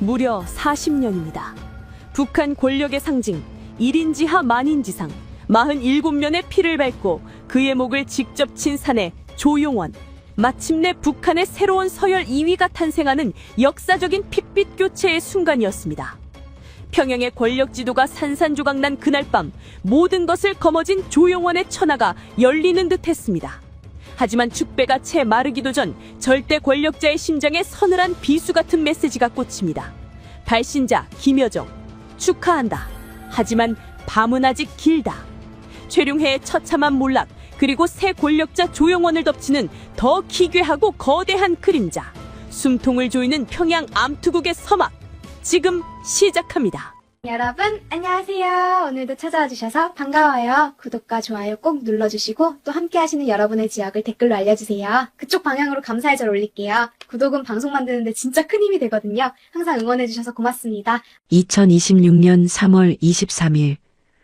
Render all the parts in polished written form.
무려 40년입니다. 북한 권력의 상징, 1인지하 만인지상, 47면의 피를 밟고 그의 목을 직접 친 사내 조용원. 마침내 북한의 새로운 서열 2위가 탄생하는 역사적인 핏빛 교체의 순간이었습니다. 평양의 권력 지도가 산산조각난 그날 밤 모든 것을 거머쥔 조용원의 천하가 열리는 듯했습니다. 하지만 축배가 채 마르기도 전 절대 권력자의 심장에 서늘한 비수 같은 메시지가 꽂힙니다. 발신자 김여정, 축하한다. 하지만 밤은 아직 길다. 최룡해의 처참한 몰락, 그리고 새 권력자 조용원을 덮치는 더 기괴하고 거대한 그림자. 숨통을 조이는 평양 암투국의 서막. 지금 시작합니다. 여러분 안녕하세요. 오늘도 찾아와 주셔서 반가워요. 구독과 좋아요 꼭 눌러주시고 또 함께 하시는 여러분의 지역을 댓글로 알려주세요. 그쪽 방향으로 감사의 절 올릴게요. 구독은 방송 만드는데 진짜 큰 힘이 되거든요. 항상 응원해주셔서 고맙습니다. 2026년 3월 23일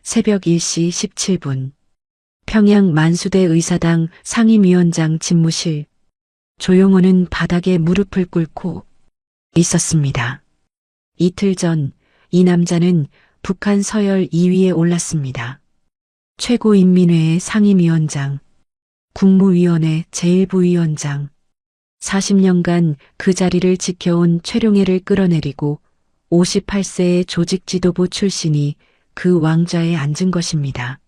새벽 1시 17분 평양 만수대 의사당 상임위원장 집무실. 조용원은 바닥에 무릎을 꿇고 있었습니다. 이틀 전 이 남자는 북한 서열 2위에 올랐습니다. 최고인민회의 상임위원장, 국무위원회 제1부위원장, 40년간 그 자리를 지켜온 최룡해를 끌어내리고 58세의 조직지도부 출신이 그 왕좌에 앉은 것입니다.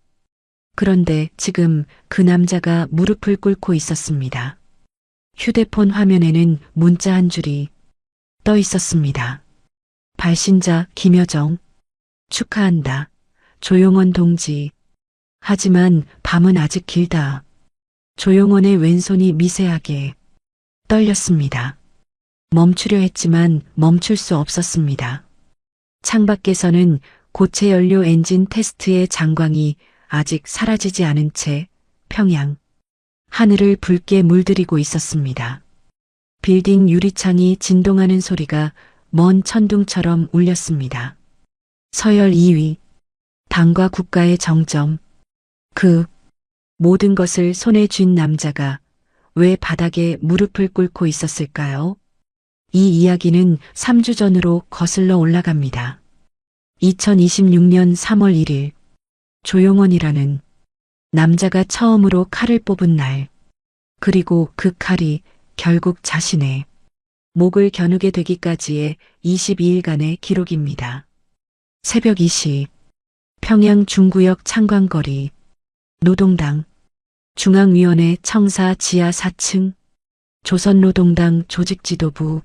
그런데 지금 그 남자가 무릎을 꿇고 있었습니다. 휴대폰 화면에는 문자 한 줄이 떠 있었습니다. 발신자 김여정, 축하한다. 조용원 동지. 하지만 밤은 아직 길다. 조용원의 왼손이 미세하게 떨렸습니다. 멈추려 했지만 멈출 수 없었습니다. 창밖에서는 고체 연료 엔진 테스트의 장광이 아직 사라지지 않은 채 평양 하늘을 붉게 물들이고 있었습니다. 빌딩 유리창이 진동하는 소리가 먼 천둥처럼 울렸습니다. 서열 2위, 당과 국가의 정점. 그 모든 것을 손에 쥔 남자가 왜 바닥에 무릎을 꿇고 있었을까요? 이 이야기는 3주 전으로 거슬러 올라갑니다. 2026년 3월 1일 조용원이라는 남자가 처음으로 칼을 뽑은 날, 그리고 그 칼이 결국 자신의 목을 겨누게 되기까지의 22일간의 기록입니다. 새벽 2시 평양 중구역 창광거리 노동당 중앙위원회 청사 지하 4층 조선노동당 조직지도부.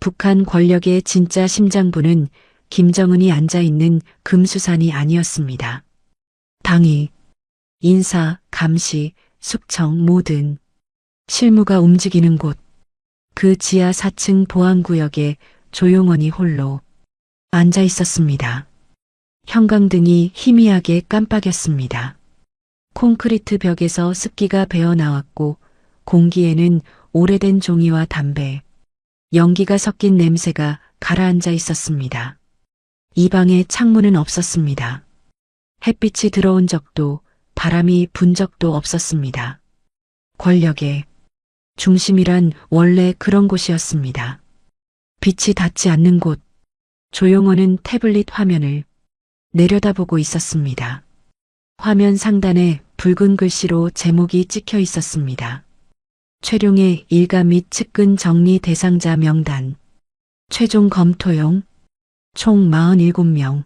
북한 권력의 진짜 심장부는 김정은이 앉아있는 금수산이 아니었습니다. 당이, 인사, 감시, 숙청 모든 실무가 움직이는 곳, 그 지하 4층 보안구역에 조용원이 홀로 앉아 있었습니다. 형광등이 희미하게 깜빡였습니다. 콘크리트 벽에서 습기가 배어나왔고 공기에는 오래된 종이와 담배, 연기가 섞인 냄새가 가라앉아 있었습니다. 이 방에 창문은 없었습니다. 햇빛이 들어온 적도 바람이 분 적도 없었습니다. 권력의 중심이란 원래 그런 곳이었습니다. 빛이 닿지 않는 곳. 조용원은 태블릿 화면을 내려다보고 있었습니다. 화면 상단에 붉은 글씨로 제목이 찍혀 있었습니다. 최룡해 일가 및 측근 정리 대상자 명단. 최종 검토용 총 47명.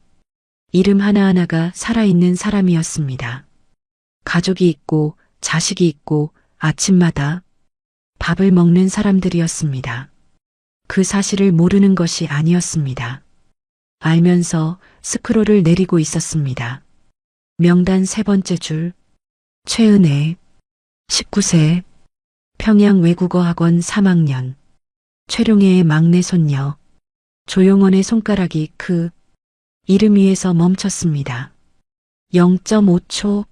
이름 하나하나가 살아있는 사람이었습니다. 가족이 있고 자식이 있고 아침마다 밥을 먹는 사람들이었습니다. 그 사실을 모르는 것이 아니었습니다. 알면서 스크롤을 내리고 있었습니다. 명단 세 번째 줄, 최은혜, 19세, 평양 외국어학원 3학년, 최룡해의 막내 손녀, 조용원의 손가락이 그 이름 위에서 멈췄습니다. 0.5초,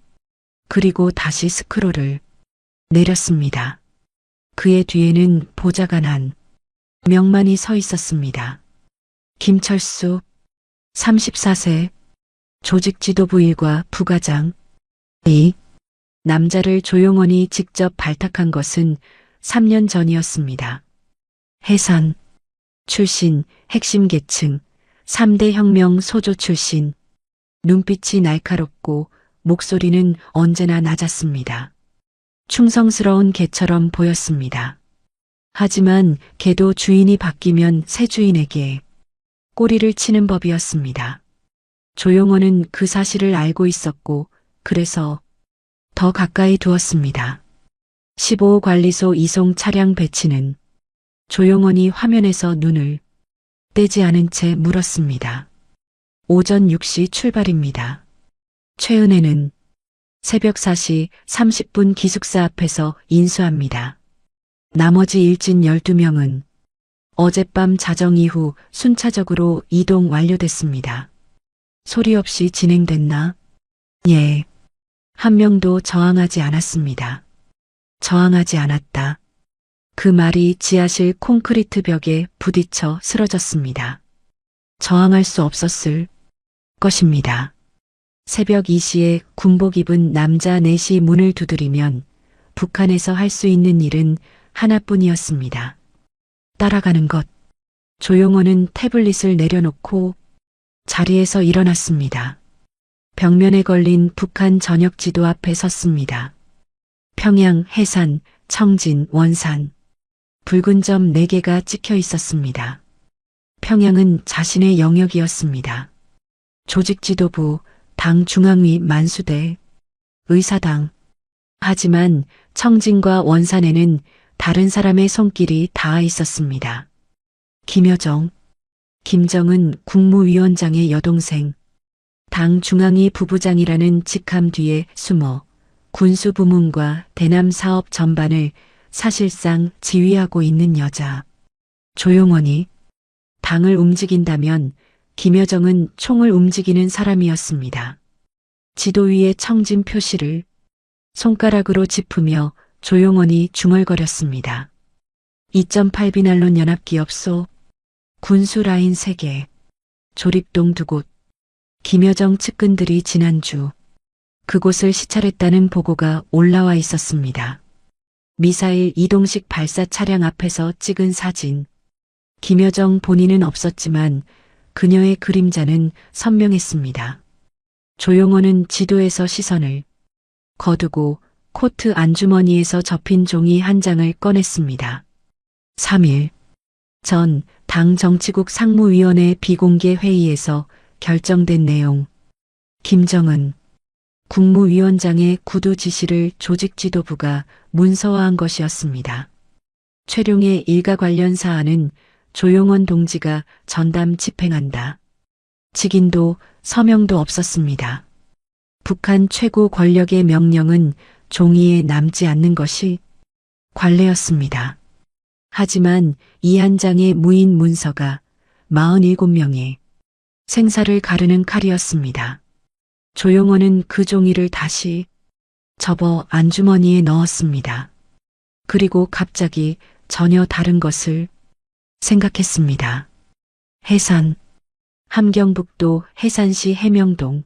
그리고 다시 스크롤을 내렸습니다. 그의 뒤에는 보좌관 1명만이 서 있었습니다. 김철수, 34세, 조직지도부 1과 부과장. 이 남자를 조용원이 직접 발탁한 것은 3년 전이었습니다. 해산, 출신, 핵심 계층, 3대 혁명 소조 출신. 눈빛이 날카롭고 목소리는 언제나 낮았습니다. 충성스러운 개처럼 보였습니다. 하지만 개도 주인이 바뀌면 새 주인에게 꼬리를 치는 법이었습니다. 조용원은 그 사실을 알고 있었고 그래서 더 가까이 두었습니다. 15호 관리소 이송 차량 배치는 조용원이 화면에서 눈을 떼지 않은 채 물었습니다. 오전 6시 출발입니다. 최은혜는 새벽 4시 30분 기숙사 앞에서 인수합니다. 나머지 일진 12명은 어젯밤 자정 이후 순차적으로 이동 완료됐습니다. 소리 없이 진행됐나? 예. 한 명도 저항하지 않았습니다. 저항하지 않았다. 그 말이 지하실 콘크리트 벽에 부딪혀 쓰러졌습니다. 저항할 수 없었을 것입니다. 새벽 2시에 군복 입은 남자 넷이 문을 두드리면 북한에서 할 수 있는 일은 하나뿐이었습니다. 따라가는 것. 조용원은 태블릿을 내려놓고 자리에서 일어났습니다. 벽면에 걸린 북한 전역 지도 앞에 섰습니다. 평양, 해산, 청진, 원산. 붉은 점 4개가 찍혀 있었습니다. 평양은 자신의 영역이었습니다. 조직지도부, 당 중앙위 만수대, 의사당. 하지만 청진과 원산에는 다른 사람의 손길이 닿아 있었습니다. 김여정, 김정은 국무위원장의 여동생, 당 중앙위 부부장이라는 직함 뒤에 숨어 군수부문과 대남 사업 전반을 사실상 지휘하고 있는 여자. 조용원이 당을 움직인다면 김여정은 총을 움직이는 사람이었습니다. 지도 위에 청진 표시를 손가락으로 짚으며 조용원이 중얼거렸습니다. 2.8비날론 연합기업소, 군수라인 3개, 조립동 2곳, 김여정 측근들이 지난주 그곳을 시찰했다는 보고가 올라와 있었습니다. 미사일 이동식 발사 차량 앞에서 찍은 사진. 김여정 본인은 없었지만 그녀의 그림자는 선명했습니다. 조용원은 지도에서 시선을 거두고 코트 안주머니에서 접힌 종이 한 장을 꺼냈습니다. 3일 전 당 정치국 상무위원회 비공개 회의에서 결정된 내용. 김정은 국무위원장의 구두 지시를 조직지도부가 문서화한 것이었습니다. 최룡의 일가 관련 사안은 조용원 동지가 전담 집행한다. 직인도 서명도 없었습니다. 북한 최고 권력의 명령은 종이에 남지 않는 것이 관례였습니다. 하지만 이 한 장의 무인 문서가 47명의 생사를 가르는 칼이었습니다. 조용원은 그 종이를 다시 접어 안주머니에 넣었습니다. 그리고 갑자기 전혀 다른 것을 생각했습니다. 해산, 함경북도 해산시 해명동,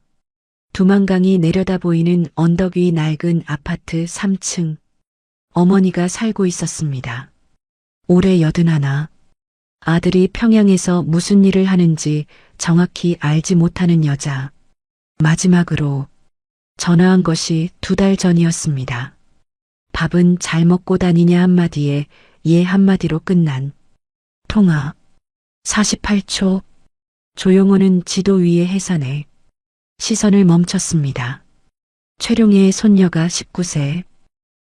두만강이 내려다 보이는 언덕 위 낡은 아파트 3층. 어머니가 살고 있었습니다. 올해 81. 아들이 평양에서 무슨 일을 하는지 정확히 알지 못하는 여자. 마지막으로 전화한 것이 2달 전이었습니다. 밥은 잘 먹고 다니냐 한마디에 예 한마디로 끝난 통화. 48초. 조용원은 지도 위의 해산에 시선을 멈췄습니다. 최룡의 손녀가 19세,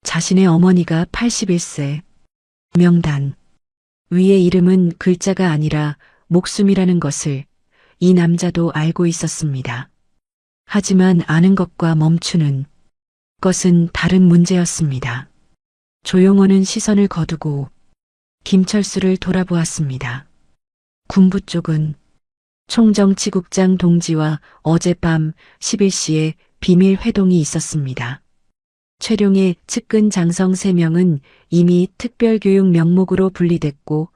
자신의 어머니가 81세. 명단. 위의 이름은 글자가 아니라 목숨이라는 것을 이 남자도 알고 있었습니다. 하지만 아는 것과 멈추는 것은 다른 문제였습니다. 조용원은 시선을 거두고 김철수를 돌아보았습니다. 군부 쪽은 총정치국장 동지와 어젯밤 11시에 비밀 회동이 있었습니다. 최룡의 측근 장성 3명은 이미 특별교육 명목으로 분리됐고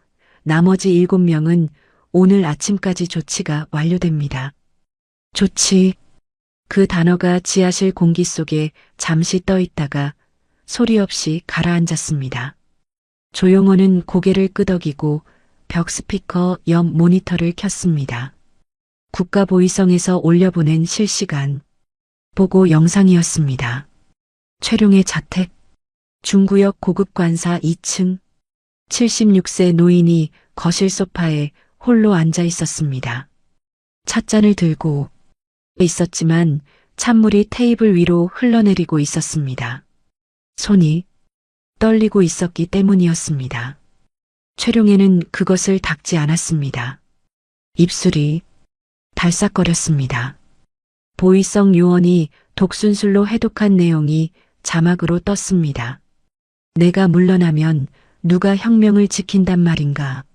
나머지 7명은 오늘 아침까지 조치가 완료됩니다. 조치. 그 단어가 지하실 공기 속에 잠시 떠 있다가 소리 없이 가라앉았습니다. 조용원은 고개를 끄덕이고 벽 스피커 옆 모니터를 켰습니다. 국가보위성에서 올려보낸 실시간 보고 영상이었습니다. 최룡의 자택, 중구역 고급관사 2층, 76세 노인이 거실 소파에 홀로 앉아 있었습니다. 찻잔을 들고 있었지만 찬물이 테이블 위로 흘러내리고 있었습니다. 손이 떨리고 있었기 때문이었습니다. 최룡에는 그것을 닦지 않았습니다. 입술이 달싹거렸습니다. 보위성 요원이 독순술로 해독한 내용이 자막으로 떴습니다. 내가 물러나면 누가 혁명을 지킨단 말인가.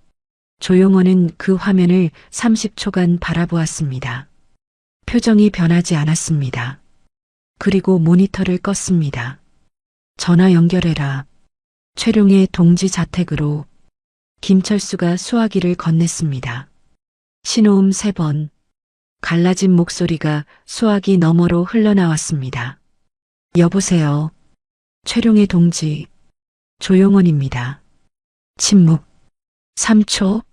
조용원은 그 화면을 30초간 바라보았습니다. 표정이 변하지 않았습니다. 그리고 모니터를 껐습니다. 전화 연결해라. 최룡의 동지 자택으로 김철수가 수화기를 건넸습니다. 신호음 3번. 갈라진 목소리가 수화기 너머로 흘러나왔습니다. 여보세요. 최룡의 동지. 조용원입니다. 침묵. 3초.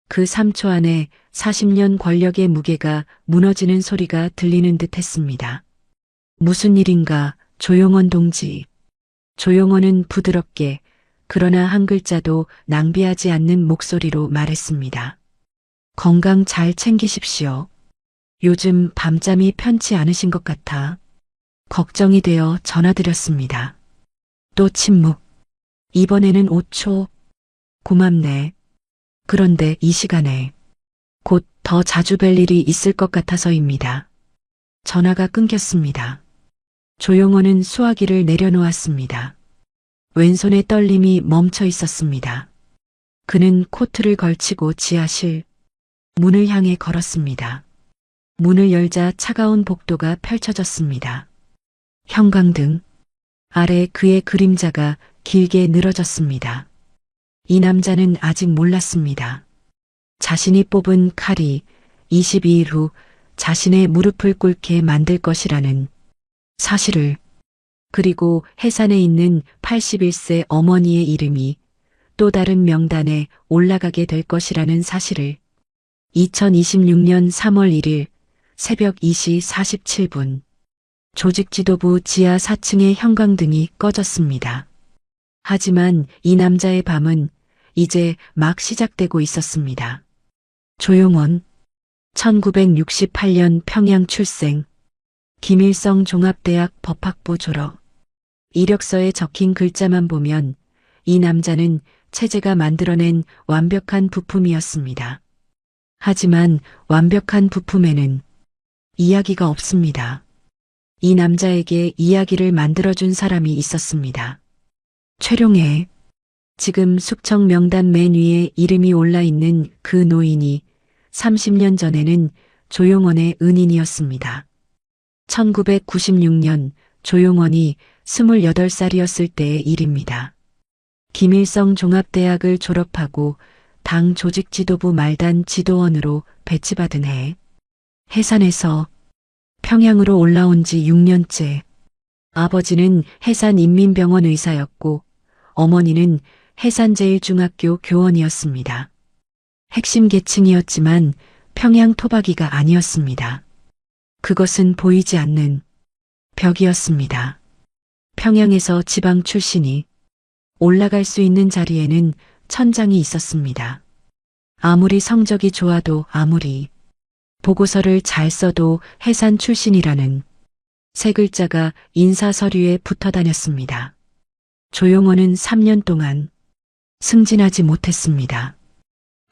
그 3초 안에 40년 권력의 무게가 무너지는 소리가 들리는 듯 했습니다. 무슨 일인가, 조용원 동지. 조용원은 부드럽게 그러나 한 글자도 낭비하지 않는 목소리로 말했습니다. 건강 잘 챙기십시오. 요즘 밤잠이 편치 않으신 것 같아 걱정이 되어 전화드렸습니다. 또 침묵. 이번에는 5초. 고맙네. 그런데 이 시간에 곧 더 자주 뵐 일이 있을 것 같아서입니다. 전화가 끊겼습니다. 조용원은 수화기를 내려놓았습니다. 왼손의 떨림이 멈춰 있었습니다. 그는 코트를 걸치고 지하실 문을 향해 걸었습니다. 문을 열자 차가운 복도가 펼쳐졌습니다. 형광등 아래 그의 그림자가 길게 늘어졌습니다. 이 남자는 아직 몰랐습니다. 자신이 뽑은 칼이 22일 후 자신의 무릎을 꿇게 만들 것이라는 사실을, 그리고 해산에 있는 81세 어머니의 이름이 또 다른 명단에 올라가게 될 것이라는 사실을. 2026년 3월 1일 새벽 2시 47분 조직지도부 지하 4층의 형광등이 꺼졌습니다. 하지만 이 남자의 밤은 이제 막 시작되고 있었습니다. 조용원, 1968년 평양 출생, 김일성 종합대학 법학부 졸업. 이력서에 적힌 글자만 보면 이 남자는 체제가 만들어낸 완벽한 부품이었습니다. 하지만 완벽한 부품에는 이야기가 없습니다. 이 남자에게 이야기를 만들어준 사람이 있었습니다. 최룡해. 지금 숙청 명단 맨 위에 이름이 올라있는 그 노인이 30년 전에는 조용원의 은인이었습니다. 1996년 조용원이 28살이었을 때의 일입니다. 김일성 종합대학을 졸업하고 당 조직지도부 말단 지도원으로 배치받은 해, 해산에서 평양으로 올라온 지 6년째. 아버지는 해산인민병원 의사였고 어머니는 해산제일중학교 교원이었습니다. 핵심 계층이었지만 평양 토박이가 아니었습니다. 그것은 보이지 않는 벽이었습니다. 평양에서 지방 출신이 올라갈 수 있는 자리에는 천장이 있었습니다. 아무리 성적이 좋아도, 아무리 보고서를 잘 써도 해산 출신이라는 세 글자가 인사 서류에 붙어 다녔습니다. 조용원은 3년 동안 승진하지 못했습니다.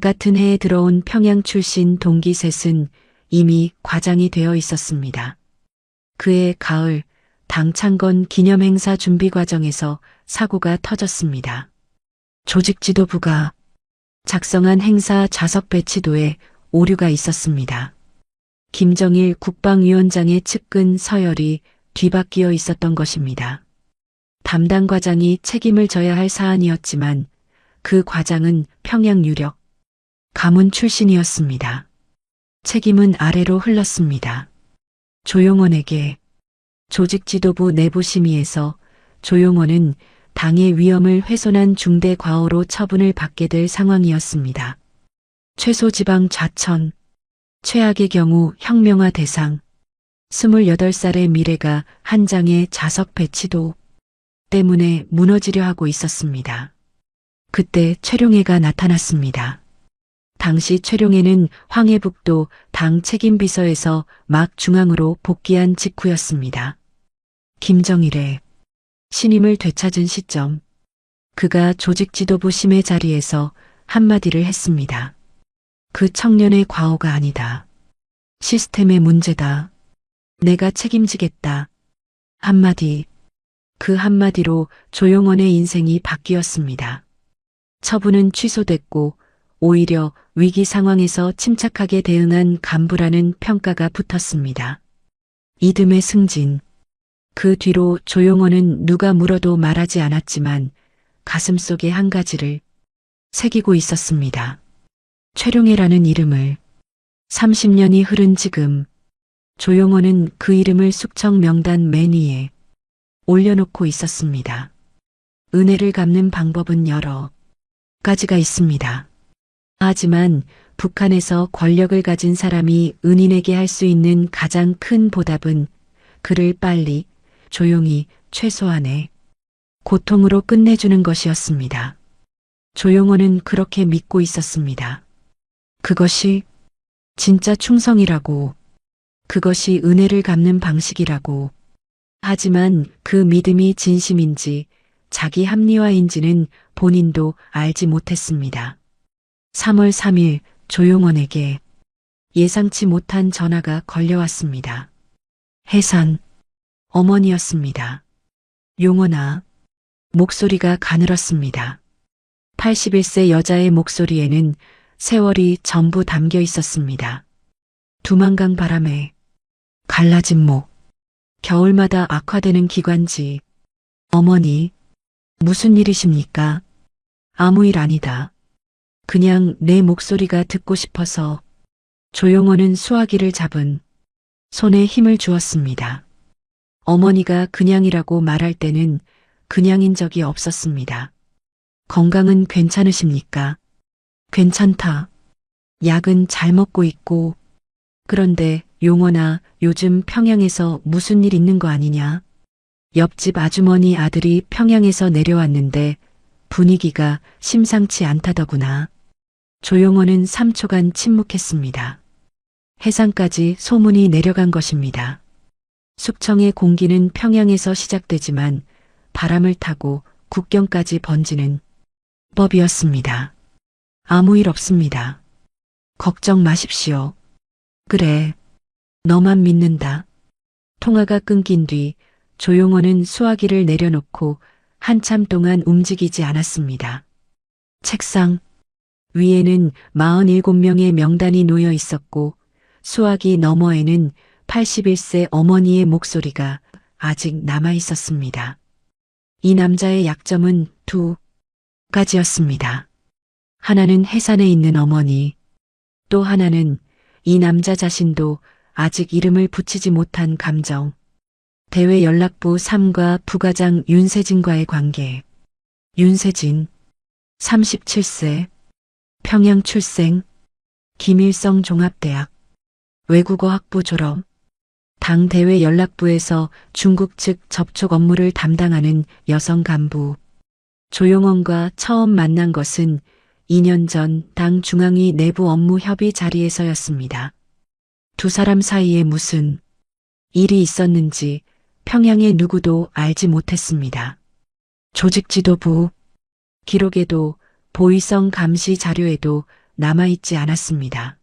같은 해에 들어온 평양 출신 동기 셋은 이미 과장이 되어 있었습니다. 그해 가을 당창건 기념행사 준비 과정에서 사고가 터졌습니다. 조직지도부가 작성한 행사 좌석 배치도에 오류가 있었습니다. 김정일 국방위원장의 측근 서열이 뒤바뀌어 있었던 것입니다. 담당 과장이 책임을 져야 할 사안이었지만 그 과장은 평양 유력 가문 출신이었습니다. 책임은 아래로 흘렀습니다. 조용원에게. 조직지도부 내부심의에서 조용원은 당의 위엄을 훼손한 중대 과오로 처분을 받게 될 상황이었습니다. 최소지방 좌천, 최악의 경우 혁명화 대상, 28살의 미래가 한 장의 자석 배치도 때문에 무너지려 하고 있었습니다. 그때 최룡해가 나타났습니다. 당시 최룡해는 황해북도 당 책임비서에서 막 중앙으로 복귀한 직후였습니다. 김정일의 신임을 되찾은 시점, 그가 조직지도부 심의 자리에서 한마디를 했습니다. 그 청년의 과오가 아니다. 시스템의 문제다. 내가 책임지겠다. 한마디. 그 한마디로 조용원의 인생이 바뀌었습니다. 처분은 취소됐고 오히려 위기 상황에서 침착하게 대응한 간부라는 평가가 붙었습니다. 이듬해 승진. 그 뒤로 조용원은 누가 물어도 말하지 않았지만 가슴속에 한 가지를 새기고 있었습니다. 최룡해라는 이름을 30년이 흐른 지금 조용원은 그 이름을 숙청 명단 맨 위에 올려놓고 있었습니다. 은혜를 갚는 방법은 여러 가지가 있습니다. 하지만 북한에서 권력을 가진 사람이 은인에게 할 수 있는 가장 큰 보답은 그를 빨리, 조용히, 최소한의 고통으로 끝내주는 것이었습니다. 조용원은 그렇게 믿고 있었습니다. 그것이 진짜 충성이라고, 그것이 은혜를 갚는 방식이라고. 하지만 그 믿음이 진심인지 자기 합리화인지는 본인도 알지 못했습니다. 3월 3일 조용원에게 예상치 못한 전화가 걸려왔습니다. 해산 어머니였습니다. 용원아. 목소리가 가늘었습니다. 81세 여자의 목소리에는 세월이 전부 담겨 있었습니다. 두만강 바람에 갈라진 목, 겨울마다 악화되는 기관지. 어머니, 무슨 일이십니까? 아무 일 아니다. 그냥 내 목소리가 듣고 싶어서. 조용원은 수화기를 잡은 손에 힘을 주었습니다. 어머니가 그냥이라고 말할 때는 그냥인 적이 없었습니다. 건강은 괜찮으십니까? 괜찮다. 약은 잘 먹고 있고. 그런데 용원아, 요즘 평양에서 무슨 일 있는 거 아니냐? 옆집 아주머니 아들이 평양에서 내려왔는데 분위기가 심상치 않다더구나. 조용원은 3초간 침묵했습니다. 해상까지 소문이 내려간 것입니다. 숙청의 공기는 평양에서 시작되지만 바람을 타고 국경까지 번지는 법이었습니다. 아무 일 없습니다. 걱정 마십시오. 그래, 너만 믿는다. 통화가 끊긴 뒤 조용원은 수화기를 내려놓고 한참 동안 움직이지 않았습니다. 책상 위에는 47명의 명단이 놓여 있었고 수화기 너머에는 81세 어머니의 목소리가 아직 남아 있었습니다. 이 남자의 약점은 두 가지였습니다. 하나는 해산에 있는 어머니, 또 하나는 이 남자 자신도 아직 이름을 붙이지 못한 감정. 대외연락부 3과 부과장 윤세진과의 관계. 윤세진, 37세, 평양 출생, 김일성 종합대학, 외국어 학부 졸업, 당 대외연락부에서 중국 측 접촉 업무를 담당하는 여성 간부. 조용원과 처음 만난 것은 2년 전 당 중앙위 내부 업무 협의 자리에서였습니다. 두 사람 사이에 무슨 일이 있었는지 평양의 누구도 알지 못했습니다. 조직지도부 기록에도 보이성 감시 자료에도 남아있지 않았습니다.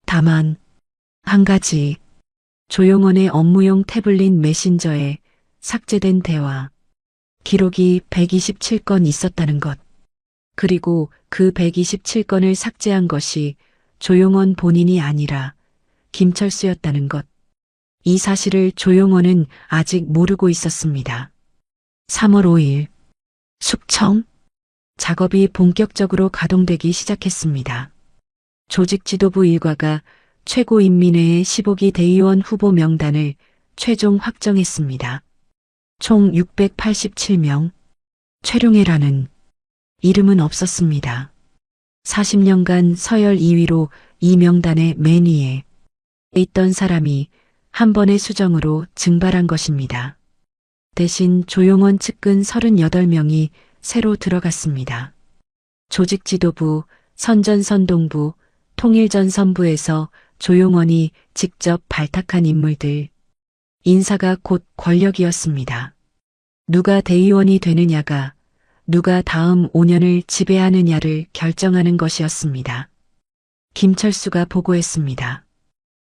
다만 한 가지, 조용원의 업무용 태블릿 메신저에 삭제된 대화 기록이 127건 있었다는 것. 그리고 그 127건을 삭제한 것이 조용원 본인이 아니라 김철수였다는 것. 이 사실을 조용원은 아직 모르고 있었습니다. 3월 5일 숙청 작업이 본격적으로 가동되기 시작했습니다. 조직지도부 일과가 최고인민회의 15기 대의원 후보 명단을 최종 확정했습니다. 총 687명. 최룡해라는 이름은 없었습니다. 40년간 서열 2위로 이 명단의 맨 위에 있던 사람이 한 번의 수정으로 증발한 것입니다. 대신 조용원 측근 38명이 새로 들어갔습니다. 조직지도부, 선전선동부, 통일전선부에서 조용원이 직접 발탁한 인물들. 인사가 곧 권력이었습니다. 누가 대의원이 되느냐가 누가 다음 5년을 지배하느냐를 결정하는 것이었습니다. 김철수가 보고했습니다.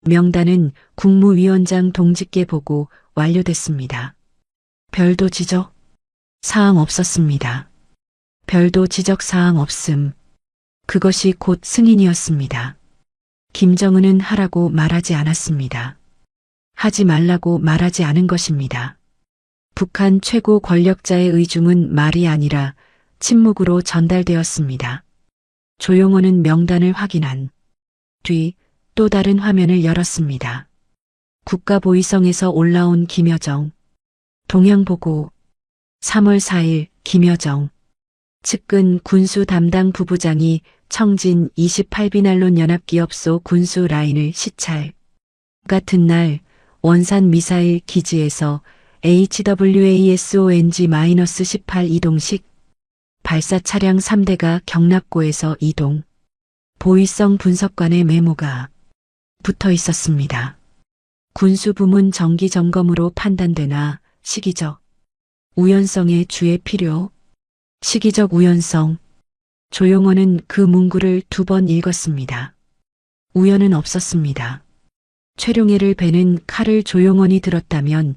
명단은 국무위원장 동직께 보고 완료됐습니다. 별도 지적 사항 없었습니다. 별도 지적 사항 없음. 그것이 곧 승인이었습니다. 김정은은 하라고 말하지 않았습니다. 하지 말라고 말하지 않은 것입니다. 북한 최고 권력자의 의중은 말이 아니라 침묵으로 전달되었습니다. 조용원은 명단을 확인한 뒤 또 다른 화면을 열었습니다. 국가보위성에서 올라온 김여정. 동향보고 3월 4일 김여정. 측근 군수 담당 부부장이 청진 28비난론 연합기업소 군수 라인을 시찰. 같은 날 원산 미사일 기지에서 HWASONG-18 이동식 발사 차량 3대가 경납고에서 이동. 보위성 분석관의 메모가 붙어 있었습니다. 군수부문 정기 점검으로 판단되나 시기적 우연성의 주의 필요. 시기적 우연성. 조용원은 그 문구를 2번 읽었습니다. 우연은 없었습니다. 최룡해를 베는 칼을 조용원이 들었다면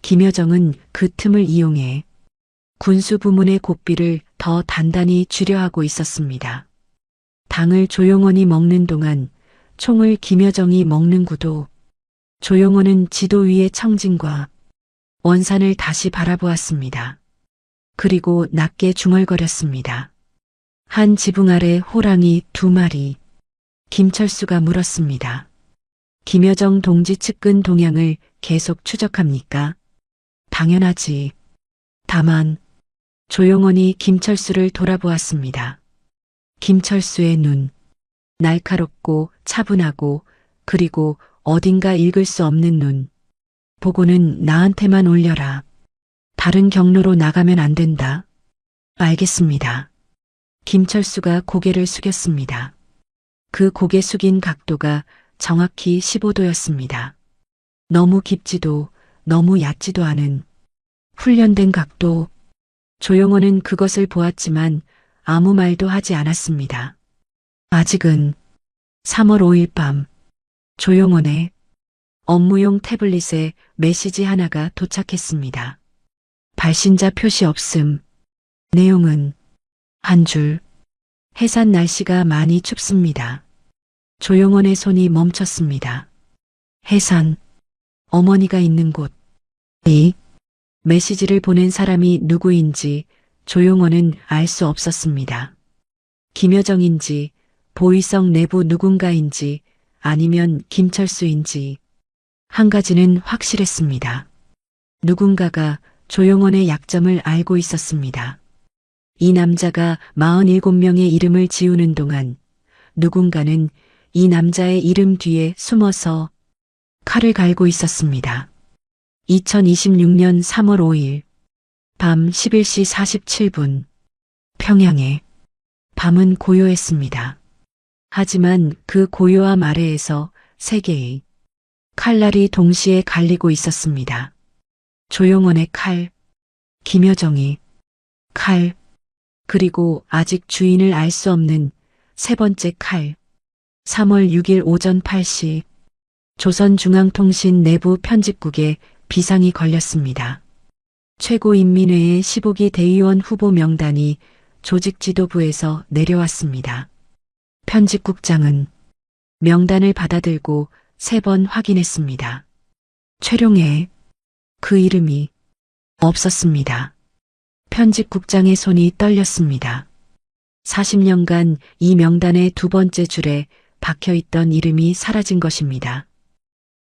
김여정은 그 틈을 이용해 군수부문의 고삐를 더 단단히 쥐려 하고 있었습니다. 당을 조용원이 먹는 동안 총을 김여정이 먹는 구도. 조용원은 지도 위의 청진과 원산을 다시 바라보았습니다. 그리고 낮게 중얼거렸습니다. 한 지붕 아래 호랑이 2마리. 김철수가 물었습니다. 김여정 동지 측근 동향을 계속 추적합니까? 당연하지. 다만 조용원이 김철수를 돌아보았습니다. 김철수의 눈. 날카롭고 차분하고 그리고 어딘가 읽을 수 없는 눈. 보고는 나한테만 올려라. 다른 경로로 나가면 안 된다. 알겠습니다. 김철수가 고개를 숙였습니다. 그 고개 숙인 각도가 정확히 15도였습니다. 너무 깊지도 너무 얕지도 않은 훈련된 각도. 조용원은 그것을 보았지만 아무 말도 하지 않았습니다. 아직은 3월 5일 밤 조용원의 업무용 태블릿에 메시지 하나가 도착했습니다. 발신자 표시 없음. 내용은 한 줄. 해산 날씨가 많이 춥습니다. 조용원의 손이 멈췄습니다. 해산. 어머니가 있는 곳. 이 메시지를 보낸 사람이 누구인지 조용원은 알 수 없었습니다. 김여정인지 보위성 내부 누군가인지 아니면 김철수인지 한 가지는 확실했습니다. 누군가가 조용원의 약점을 알고 있었습니다. 이 남자가 47명의 이름을 지우는 동안 누군가는 이 남자의 이름 뒤에 숨어서 칼을 갈고 있었습니다. 2026년 3월 5일 밤 11시 47분 평양에 밤은 고요했습니다. 하지만 그 고요함 아래에서 세 개의 칼날이 동시에 갈리고 있었습니다. 조용원의 칼, 김여정의 칼, 그리고 아직 주인을 알 수 없는 세 번째 칼. 3월 6일 오전 8시 조선중앙통신 내부 편집국에 비상이 걸렸습니다. 최고인민회의 15기 대의원 후보 명단이 조직지도부에서 내려왔습니다. 편집국장은 명단을 받아들고 3번 확인했습니다. 최룡해. 그 이름이 없었습니다. 편집국장의 손이 떨렸습니다. 40년간 이 명단의 2번째 줄에 박혀있던 이름이 사라진 것입니다.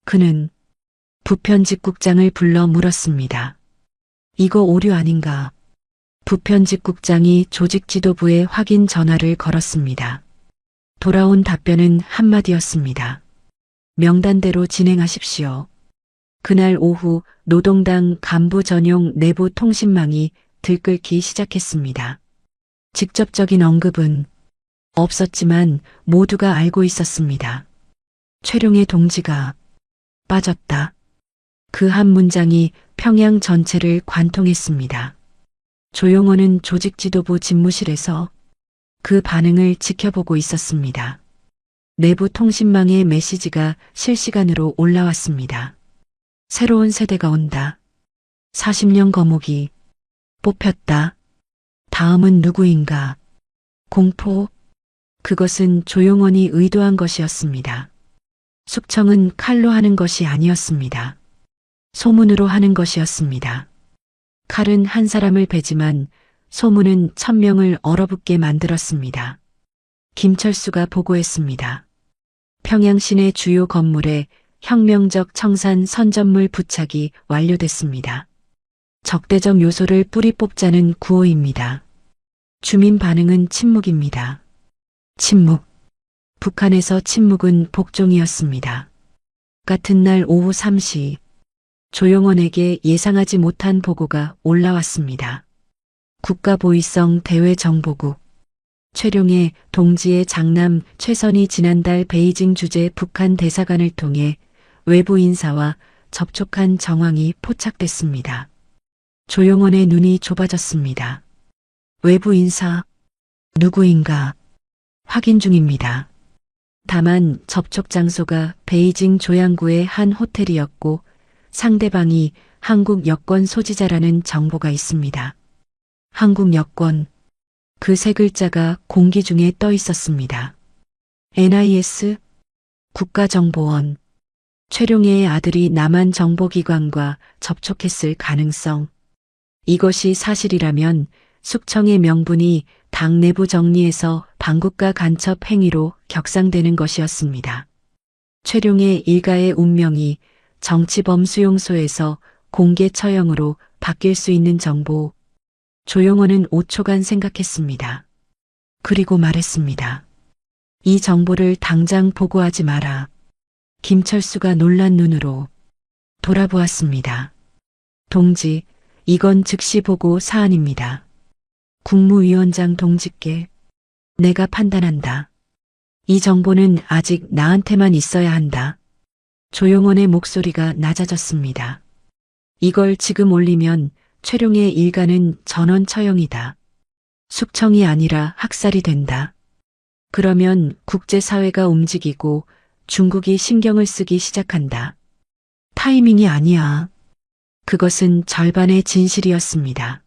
그는 부편집국장을 불러 물었습니다. 이거 오류 아닌가? 부편집국장이 조직지도부에 확인 전화를 걸었습니다. 돌아온 답변은 한마디였습니다. 명단대로 진행하십시오. 그날 오후 노동당 간부 전용 내부 통신망이 들끓기 시작했습니다. 직접적인 언급은 없었지만 모두가 알고 있었습니다. 최룡의 동지가 빠졌다. 그 한 문장이 평양 전체를 관통했습니다. 조용원은 조직지도부 집무실에서 그 반응을 지켜보고 있었습니다. 내부 통신망의 메시지가 실시간으로 올라왔습니다. 새로운 세대가 온다. 40년 거목이 뽑혔다. 다음은 누구인가? 공포. 그것은 조용원이 의도한 것이었습니다. 숙청은 칼로 하는 것이 아니었습니다. 소문으로 하는 것이었습니다. 칼은 한 사람을 베지만 소문은 1000명을 얼어붙게 만들었습니다. 김철수가 보고했습니다. 평양 시내 주요 건물에 혁명적 청산 선전물 부착이 완료됐습니다. 적대적 요소를 뿌리 뽑자는 구호입니다. 주민 반응은 침묵입니다. 침묵. 북한에서 침묵은 복종이었습니다. 같은 날 오후 3시 조용원에게 예상하지 못한 보고가 올라왔습니다. 국가보위성 대외정보국. 최룡의 동지의 장남 최선이 지난달 베이징 주재 북한 대사관을 통해 외부 인사와 접촉한 정황이 포착됐습니다. 조용원의 눈이 좁아졌습니다. 외부 인사, 누구인가? 확인 중입니다. 다만 접촉 장소가 베이징 조양구의 한 호텔이었고 상대방이 한국 여권 소지자라는 정보가 있습니다. 한국 여권. 그 세 글자가 공기 중에 떠 있었습니다. NIS, 국가정보원. 최룡해의 아들이 남한 정보기관과 접촉했을 가능성. 이것이 사실이라면 숙청의 명분이 당 내부 정리에서 반국가 간첩 행위로 격상되는 것이었습니다. 최룡해 일가의 운명이 정치범 수용소에서 공개 처형으로 바뀔 수 있는 정보. 조용원은 5초간 생각했습니다. 그리고 말했습니다. 이 정보를 당장 보고하지 마라. 김철수가 놀란 눈으로 돌아보았습니다. 동지, 이건 즉시 보고 사안입니다. 국무위원장 동지께 내가 판단한다. 이 정보는 아직 나한테만 있어야 한다. 조용원의 목소리가 낮아졌습니다. 이걸 지금 올리면 최룡의 일가는 전원 처형이다. 숙청이 아니라 학살이 된다. 그러면 국제사회가 움직이고 중국이 신경을 쓰기 시작한다. 타이밍이 아니야. 그것은 절반의 진실이었습니다.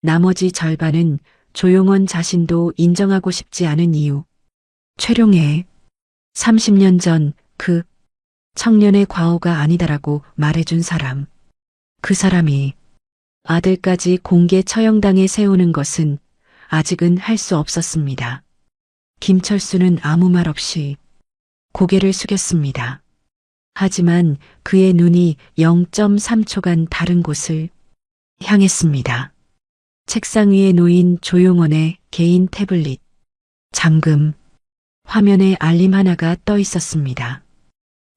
나머지 절반은 조용원 자신도 인정하고 싶지 않은 이유. 최룡해. 30년 전 그 청년의 과오가 아니다라고 말해준 사람. 그 사람이 아들까지 공개 처형당해 세우는 것은 아직은 할 수 없었습니다. 김철수는 아무 말 없이 고개를 숙였습니다. 하지만 그의 눈이 0.3초간 다른 곳을 향했습니다. 책상 위에 놓인 조용원의 개인 태블릿. 잠금. 화면에 알림 하나가 떠 있었습니다.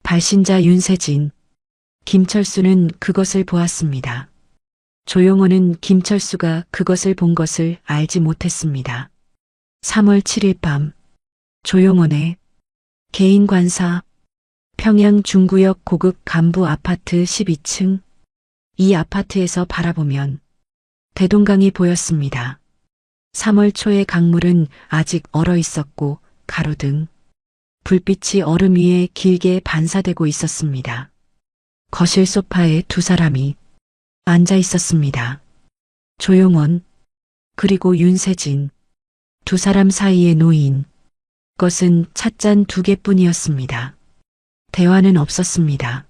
발신자 윤세진. 김철수는 그것을 보았습니다. 조용원은 김철수가 그것을 본 것을 알지 못했습니다. 3월 7일 밤 조용원의 개인 관사. 평양 중구역 고급 간부 아파트 12층. 이 아파트에서 바라보면 대동강이 보였습니다. 3월 초의 강물은 아직 얼어 있었고 가로등, 불빛이 얼음 위에 길게 반사되고 있었습니다. 거실 소파에 두 사람이 앉아 있었습니다. 조용원, 그리고 윤세진. 두 사람 사이에 놓인 것은 찻잔 2개뿐이었습니다. 대화는 없었습니다.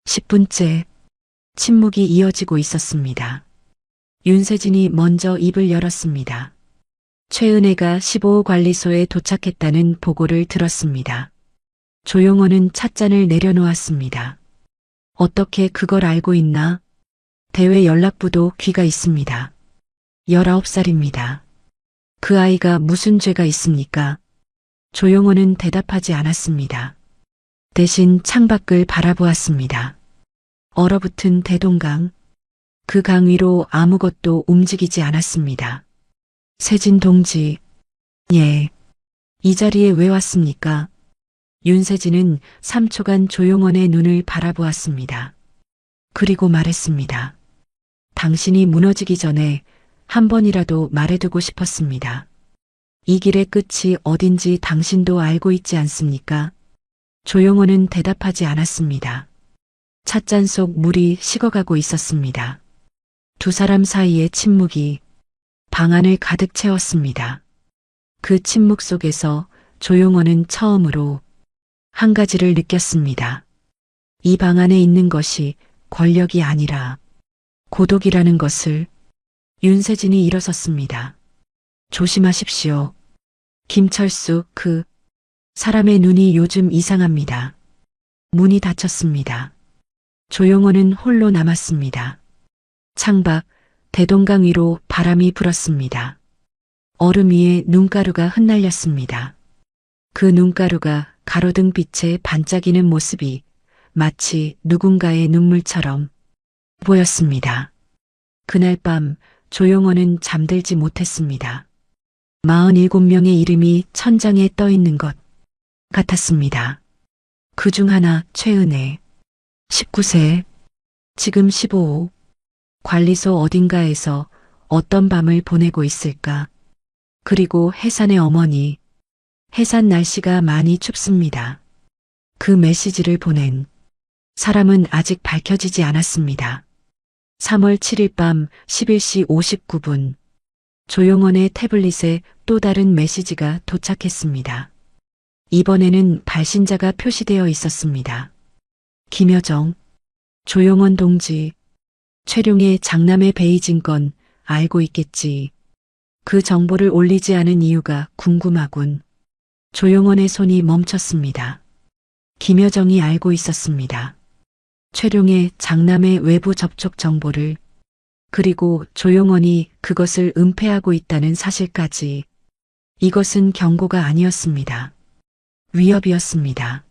10분째 침묵이 이어지고 있었습니다. 윤세진이 먼저 입을 열었습니다. 최은혜가 15호 관리소에 도착했다는 보고를 들었습니다. 조용원은 찻잔을 내려놓았습니다. 어떻게 그걸 알고 있나? 대외 연락부도 귀가 있습니다. 19살입니다. 그 아이가 무슨 죄가 있습니까? 조용원은 대답하지 않았습니다. 대신 창밖을 바라보았습니다. 얼어붙은 대동강. 그 강 위로 아무것도 움직이지 않았습니다. 세진 동지. 예. 이 자리에 왜 왔습니까? 윤세진은 3초간 조용원의 눈을 바라보았습니다. 그리고 말했습니다. 당신이 무너지기 전에 한 번이라도 말해두고 싶었습니다. 이 길의 끝이 어딘지 당신도 알고 있지 않습니까? 조용원은 대답하지 않았습니다. 찻잔 속 물이 식어가고 있었습니다. 두 사람 사이의 침묵이 방 안을 가득 채웠습니다. 그 침묵 속에서 조용원은 처음으로 한 가지를 느꼈습니다. 이 방 안에 있는 것이 권력이 아니라 고독이라는 것을. 윤세진이 일어섰습니다. 조심하십시오. 김철수, 그 사람의 눈이 요즘 이상합니다. 문이 닫혔습니다. 조용원은 홀로 남았습니다. 창밖, 대동강 위로 바람이 불었습니다. 얼음 위에 눈가루가 흩날렸습니다. 그 눈가루가 가로등 빛에 반짝이는 모습이 마치 누군가의 눈물처럼 보였습니다. 그날 밤 조용원은 잠들지 못했습니다. 47명의 이름이 천장에 떠 있는 것 같았습니다. 그 중 하나 최은혜. 19세, 지금 15. 관리소 어딘가에서 어떤 밤을 보내고 있을까? 그리고 해산의 어머니. 해산 날씨가 많이 춥습니다. 그 메시지를 보낸 사람은 아직 밝혀지지 않았습니다. 3월 7일 밤 11시 59분. 조용원의 태블릿에 또 다른 메시지가 도착했습니다. 이번에는 발신자가 표시되어 있었습니다. 김여정. 조용원 동지. 최룡의 장남의 베이징 건 알고 있겠지. 그 정보를 올리지 않은 이유가 궁금하군. 조용원의 손이 멈췄습니다. 김여정이 알고 있었습니다. 최룡의 장남의 외부 접촉 정보를, 그리고 조용원이 그것을 은폐하고 있다는 사실까지. 이것은 경고가 아니었습니다. 위협이었습니다.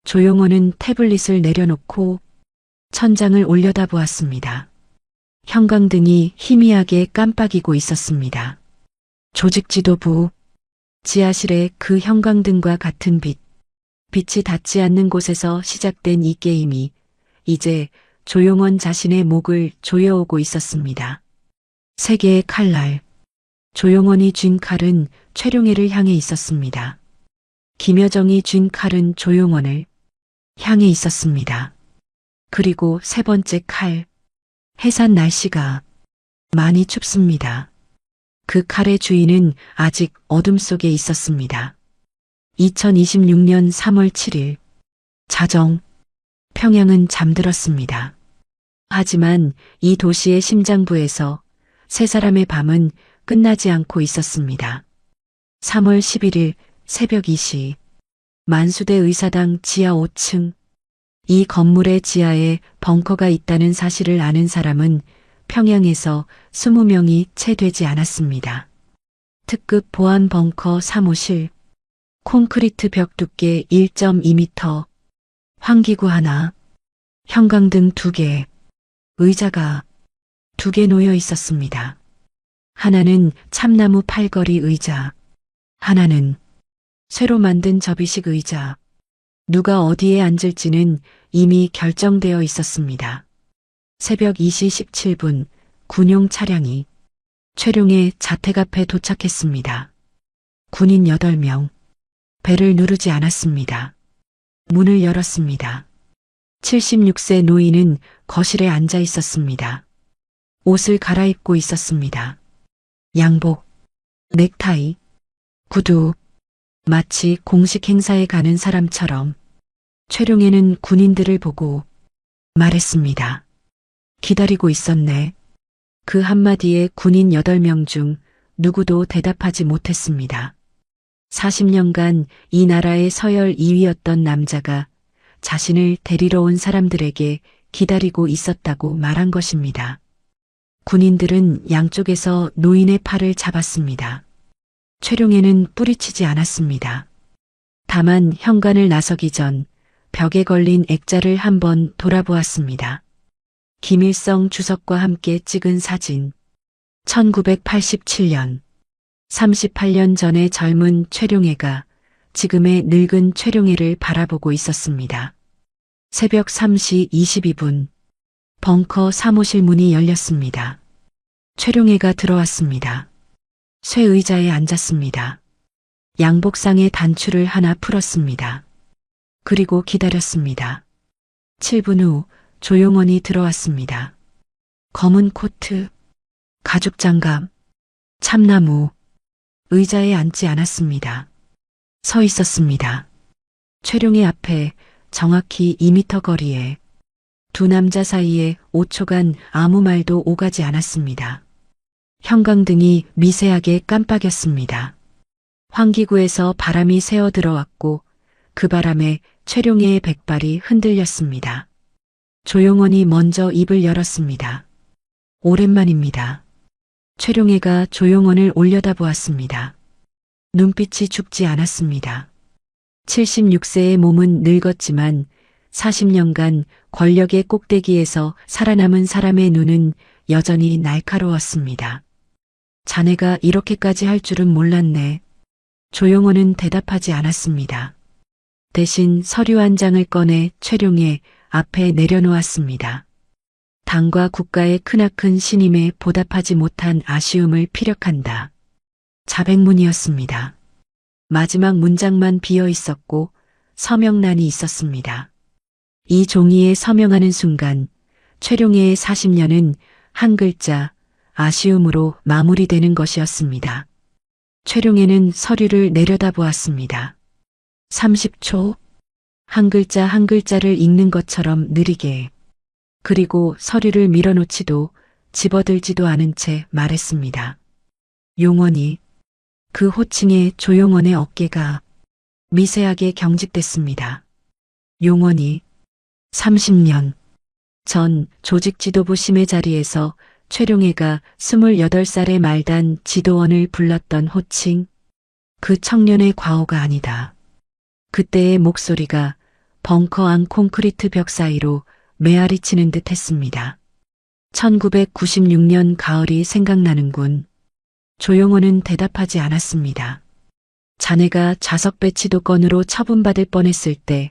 조용원은 태블릿을 내려놓고 천장을 올려다보았습니다. 형광등이 희미하게 깜빡이고 있었습니다. 조직지도부. 지하실의 그 형광등과 같은 빛이 닿지 않는 곳에서 시작된 이 게임이 이제 조용원 자신의 목을 조여오고 있었습니다. 세 개의 칼날. 조용원이 쥔 칼은 최룡해를 향해 있었습니다. 김여정이 쥔 칼은 조용원을 향해 있었습니다. 그리고 세 번째 칼. 해산 날씨가 많이 춥습니다. 그 칼의 주인은 아직 어둠 속에 있었습니다. 2026년 3월 7일. 자정. 평양은 잠들었습니다. 하지만 이 도시의 심장부에서 세 사람의 밤은 끝나지 않고 있었습니다. 3월 11일 새벽 2시. 만수대 의사당 지하 5층. 이 건물의 지하에 벙커가 있다는 사실을 아는 사람은 평양에서 20명이 채 되지 않았습니다. 특급 보안 벙커 사무실. 콘크리트 벽 두께 1.2m. 환기구 하나. 형광등 2개. 의자가 2개 놓여 있었습니다. 하나는 참나무 팔걸이 의자. 하나는 새로 만든 접이식 의자. 누가 어디에 앉을지는 이미 결정되어 있었습니다. 새벽 2시 17분 군용 차량이 최룡의 자택 앞에 도착했습니다. 군인 8명. 배를 누르지 않았습니다. 문을 열었습니다. 76세 노인은 거실에 앉아 있었습니다. 옷을 갈아입고 있었습니다. 양복, 넥타이, 구두. 마치 공식 행사에 가는 사람처럼. 최룡해는 군인들을 보고 말했습니다. 기다리고 있었네. 그 한마디에 군인 8명 중 누구도 대답하지 못했습니다. 40년간 이 나라의 서열 2위였던 남자가 자신을 데리러 온 사람들에게 기다리고 있었다고 말한 것입니다. 군인들은 양쪽에서 노인의 팔을 잡았습니다. 최룡해는 뿌리치지 않았습니다. 다만 현관을 나서기 전 벽에 걸린 액자를 한번 돌아보았습니다. 김일성 주석과 함께 찍은 사진. 1987년. 38년 전의 젊은 최룡해가 지금의 늙은 최룡해를 바라보고 있었습니다. 새벽 3시 22분. 벙커 사무실 문이 열렸습니다. 최룡해가 들어왔습니다. 쇠 의자에 앉았습니다. 양복상의 단추를 하나 풀었습니다. 그리고 기다렸습니다. 7분 후 조용원이 들어왔습니다. 검은 코트, 가죽 장갑, 참나무, 의자에 앉지 않았습니다. 서 있었습니다. 최룡해 앞에 정확히 2미터 거리에 두 남자 사이에 5초간 아무 말도 오가지 않았습니다. 형광등이 미세하게 깜빡였습니다. 환기구에서 바람이 새어 들어왔고 그 바람에 최룡해의 백발이 흔들렸습니다. 조용원이 먼저 입을 열었습니다. 오랜만입니다. 최룡해가 조용원을 올려다보았습니다. 눈빛이 죽지 않았습니다. 76세의 몸은 늙었지만 40년간 권력의 꼭대기에서 살아남은 사람의 눈은 여전히 날카로웠습니다. 자네가 이렇게까지 할 줄은 몰랐네. 조용원은 대답하지 않았습니다. 대신 서류 한 장을 꺼내 최룡해 앞에 내려놓았습니다. 당과 국가의 크나큰 신임에 보답하지 못한 아쉬움을 피력한다. 자백문이었습니다. 마지막 문장만 비어 있었고 서명란이 있었습니다. 이 종이에 서명하는 순간 최룡해의 40년은 한 글자 아쉬움으로 마무리되는 것이었습니다. 최룡해는 서류를 내려다보았습니다. 30초, 한 글자 한 글자를 읽는 것처럼 느리게, 그리고 서류를 밀어놓지도 집어들지도 않은 채 말했습니다. 용원이. 그 호칭에 조용원의 어깨가 미세하게 경직됐습니다. 용원이. 30년 전 조직 지도부 심의 자리에서 최룡해가 28살의 말단 지도원을 불렀던 호칭. 그 청년의 과오가 아니다. 그때의 목소리가 벙커 안 콘크리트 벽 사이로 메아리치는 듯 했습니다. 1996년 가을이 생각나는군. 조용원은 대답하지 않았습니다. 자네가 좌석 배치도 건으로 처분받을 뻔했을 때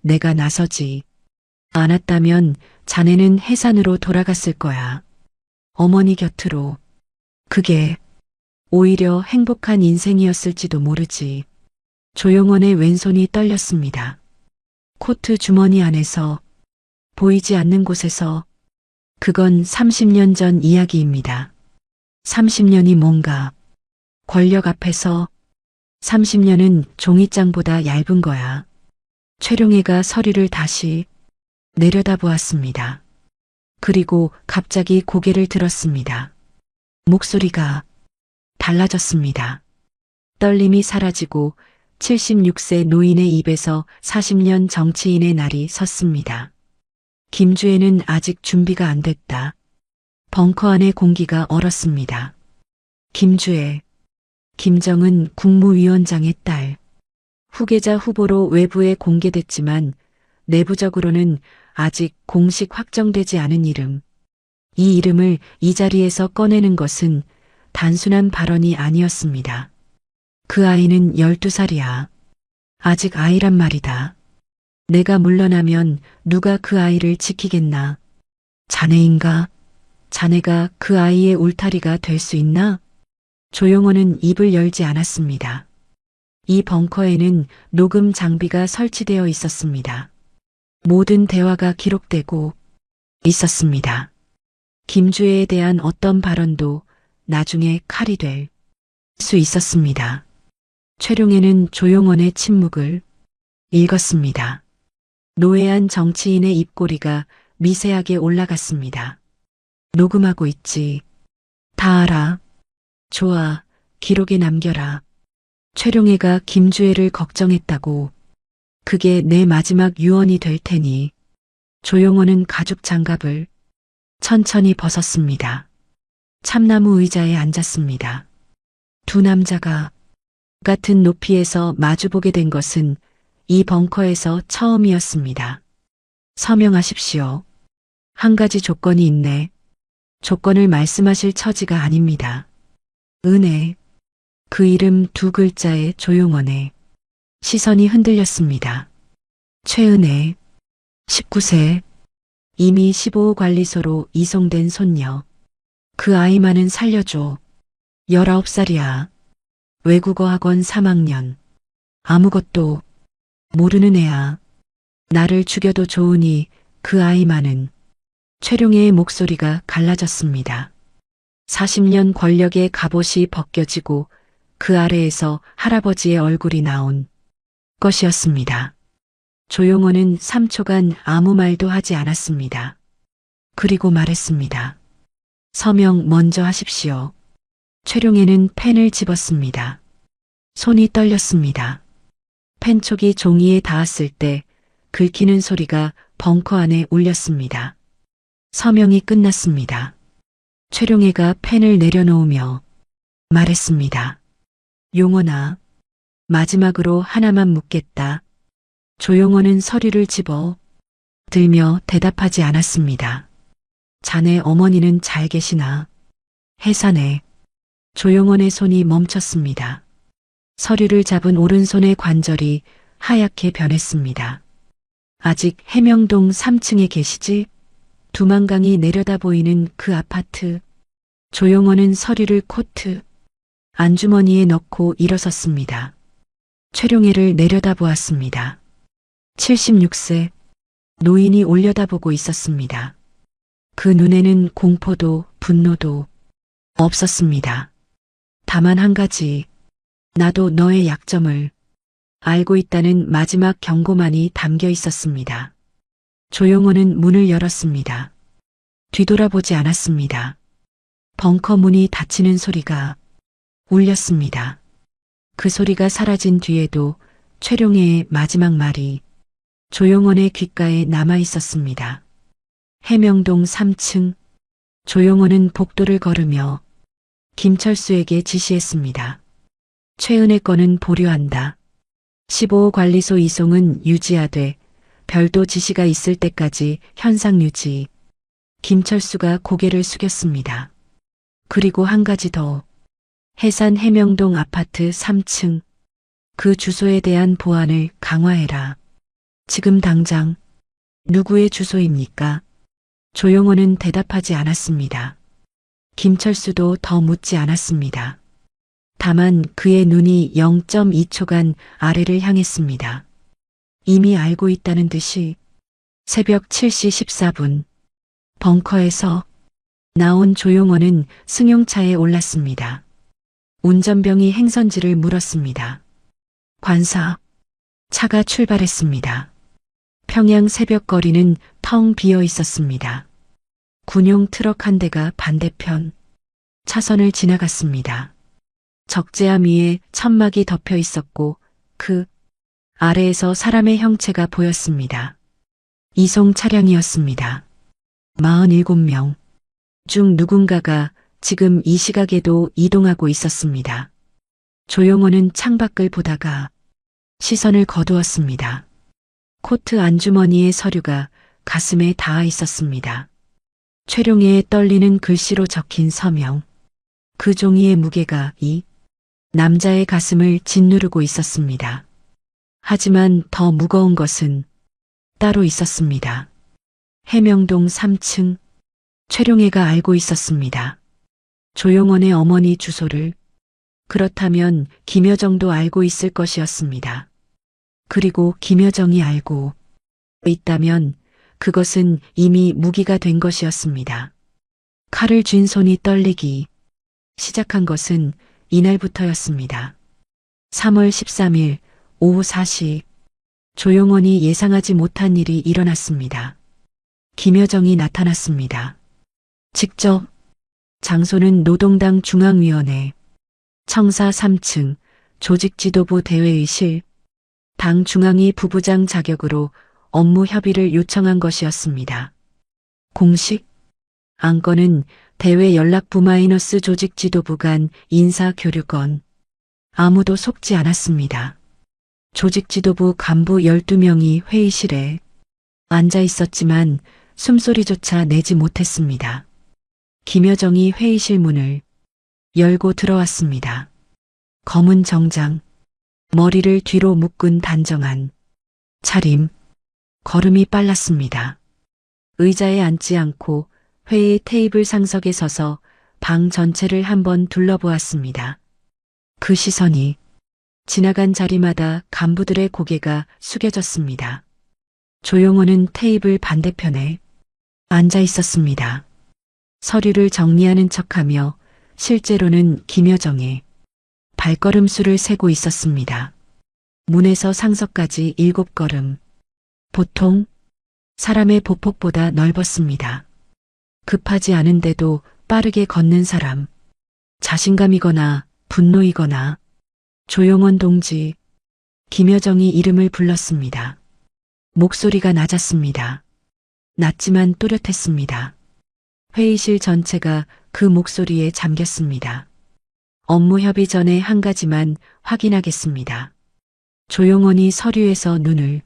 내가 나서지 않았다면 자네는 해산으로 돌아갔을 거야. 어머니 곁으로. 그게 오히려 행복한 인생이었을지도 모르지. 조용원의 왼손이 떨렸습니다. 코트 주머니 안에서, 보이지 않는 곳에서. 그건 30년 전 이야기입니다. 30년이 뭔가 권력 앞에서 30년은 종이장보다 얇은 거야. 최룡해가 서류를 다시 내려다보았습니다. 그리고 갑자기 고개를 들었습니다. 목소리가 달라졌습니다. 떨림이 사라지고 76세 노인의 입에서 40년 정치인의 날이 섰습니다. 김주애는 아직 준비가 안 됐다. 벙커 안의 공기가 얼었습니다. 김주애, 김정은 국무위원장의 딸. 후계자 후보로 외부에 공개됐지만 내부적으로는 아직 공식 확정되지 않은 이름. 이 이름을 이 자리에서 꺼내는 것은 단순한 발언이 아니었습니다. 그 아이는 12살이야. 아직 아이란 말이다. 내가 물러나면 누가 그 아이를 지키겠나? 자네인가? 자네가 그 아이의 울타리가 될 수 있나? 조용원은 입을 열지 않았습니다. 이 벙커에는 녹음 장비가 설치되어 있었습니다. 모든 대화가 기록되고 있었습니다. 김주애에 대한 어떤 발언도 나중에 칼이 될 수 있었습니다. 최룡해는 조용원의 침묵을 읽었습니다. 노회한 정치인의 입꼬리가 미세하게 올라갔습니다. 녹음하고 있지. 다 알아. 좋아. 기록에 남겨라. 최룡해가 김주애를 걱정했다고. 그게 내 마지막 유언이 될 테니. 조용원은 가죽 장갑을 천천히 벗었습니다. 참나무 의자에 앉았습니다. 두 남자가 같은 높이에서 마주보게 된 것은 이 벙커에서 처음이었습니다. 서명하십시오. 한 가지 조건이 있네. 조건을 말씀하실 처지가 아닙니다. 은혜. 그 이름 두 글자에 조용원의 시선이 흔들렸습니다. 최은혜. 19세. 이미 15호 관리소로 이송된 손녀. 그 아이만은 살려줘. 19살이야. 외국어 학원 3학년. 아무것도 모르는 애야. 나를 죽여도 좋으니 그 아이만은. 최룡애의 목소리가 갈라졌습니다. 40년 권력의 갑옷이 벗겨지고 그 아래에서 할아버지의 얼굴이 나온 것이었습니다. 조용원은 3초간 아무 말도 하지 않았습니다. 그리고 말했습니다. 서명 먼저 하십시오. 최룡애는 펜을 집었습니다. 손이 떨렸습니다. 펜촉이 종이에 닿았을 때 긁히는 소리가 벙커 안에 울렸습니다. 서명이 끝났습니다. 최룡애가 펜을 내려놓으며 말했습니다. 용원아, 마지막으로 하나만 묻겠다. 조용원은 서류를 집어 들며 대답하지 않았습니다. 자네 어머니는 잘 계시나? 해산해. 조용원의 손이 멈췄습니다. 서류를 잡은 오른손의 관절이 하얗게 변했습니다. 아직 해명동 3층에 계시지? 두만강이 내려다 보이는 그 아파트. 조용원은 서류를 코트 안주머니에 넣고 일어섰습니다. 최룡애를 내려다보았습니다. 76세 노인이 올려다보고 있었습니다. 그 눈에는 공포도 분노도 없었습니다. 다만 한 가지, 나도 너의 약점을 알고 있다는 마지막 경고만이 담겨 있었습니다. 조용원은 문을 열었습니다. 뒤돌아보지 않았습니다. 벙커 문이 닫히는 소리가 울렸습니다. 그 소리가 사라진 뒤에도 최룡애의 마지막 말이 조용원의 귓가에 남아 있었습니다. 해명동 3층. 조용원은 복도를 걸으며 김철수에게 지시했습니다. 최은혜 건은 보류한다. 15호 관리소 이송은 유지하되 별도 지시가 있을 때까지 현상 유지. 김철수가 고개를 숙였습니다. 그리고 한 가지 더. 해산 해명동 아파트 3층. 그 주소에 대한 보안을 강화해라. 지금 당장. 누구의 주소입니까? 조용원은 대답하지 않았습니다. 김철수도 더 묻지 않았습니다. 다만 그의 눈이 0.2초간 아래를 향했습니다. 이미 알고 있다는 듯이 새벽 7시 14분 벙커에서 나온 조용원은 승용차에 올랐습니다. 운전병이 행선지를 물었습니다. 관사. 차가 출발했습니다. 평양 새벽 거리는 텅 비어 있었습니다. 군용 트럭 한 대가 반대편 차선을 지나갔습니다. 적재함 위에 천막이 덮여 있었고 그 아래에서 사람의 형체가 보였습니다. 이송 차량이었습니다. 47명 중 누군가가 지금 이 시각에도 이동하고 있었습니다. 조용원은 창밖을 보다가 시선을 거두었습니다. 코트 안주머니의 서류가 가슴에 닿아 있었습니다. 최룡애의 떨리는 글씨로 적힌 서명. 그 종이의 무게가 이 남자의 가슴을 짓누르고 있었습니다. 하지만 더 무거운 것은 따로 있었습니다. 해명동 3층. 최룡애가 알고 있었습니다. 조용원의 어머니 주소를. 그렇다면 김여정도 알고 있을 것이었습니다. 그리고 김여정이 알고 있다면 그것은 이미 무기가 된 것이었습니다. 칼을 쥔 손이 떨리기 시작한 것은 이날부터였습니다. 3월 13일 오후 4시 조용원이 예상하지 못한 일이 일어났습니다. 김여정이 나타났습니다. 직접 장소는 노동당 중앙위원회 청사 3층 조직지도부 대회의실. 당 중앙위 부부장 자격으로 업무 협의를 요청한 것이었습니다. 공식 안건은 대외 연락부 마이너스 조직지도부 간 인사교류건. 아무도 속지 않았습니다. 조직지도부 간부 12명이 회의실에 앉아 있었지만 숨소리조차 내지 못했습니다. 김여정이 회의실 문을 열고 들어왔습니다. 검은 정장, 머리를 뒤로 묶은 단정한 차림, 걸음이 빨랐습니다. 의자에 앉지 않고 회의 테이블 상석에 서서 방 전체를 한번 둘러보았습니다. 그 시선이 지나간 자리마다 간부들의 고개가 숙여졌습니다. 조용호는 테이블 반대편에 앉아 있었습니다. 서류를 정리하는 척하며 실제로는 김여정의 발걸음수를 세고 있었습니다. 문에서 상석까지 7걸음. 보통 사람의 보폭보다 넓었습니다. 급하지 않은데도 빠르게 걷는 사람. 자신감이거나 분노이거나. 조용원 동지. 김여정이 이름을 불렀습니다. 목소리가 낮았습니다. 낮지만 또렷했습니다. 회의실 전체가 그 목소리에 잠겼습니다. 업무 협의 전에 한 가지만 확인하겠습니다. 조용원이 서류에서 눈을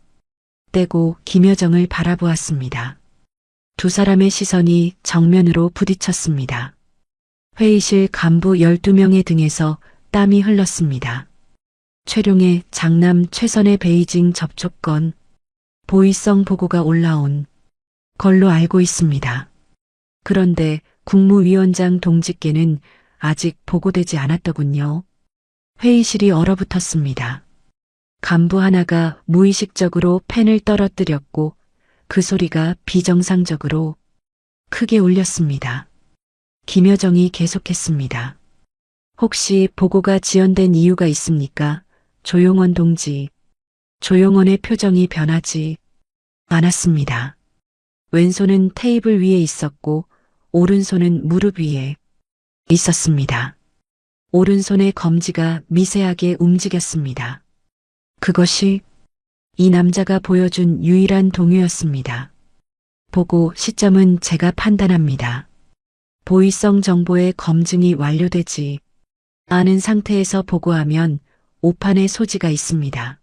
떼고 김여정을 바라보았습니다. 두 사람의 시선이 정면으로 부딪혔습니다. 회의실 간부 12명의 등에서 땀이 흘렀습니다. 최룡의 장남 최선의 베이징 접촉건 보이성 보고가 올라온 걸로 알고 있습니다. 그런데 국무위원장 동지께는 아직 보고되지 않았더군요. 회의실이 얼어붙었습니다. 간부 하나가 무의식적으로 펜을 떨어뜨렸고 그 소리가 비정상적으로 크게 울렸습니다. 김여정이 계속했습니다. 혹시 보고가 지연된 이유가 있습니까? 조용원 동지. 조용원의 표정이 변하지 않았습니다. 왼손은 테이블 위에 있었고 오른손은 무릎 위에 있었습니다. 오른손의 검지가 미세하게 움직였습니다. 그것이 이 남자가 보여준 유일한 동요였습니다. 보고 시점은 제가 판단합니다. 보이성 정보의 검증이 완료되지 않은 상태에서 보고하면 오판의 소지가 있습니다.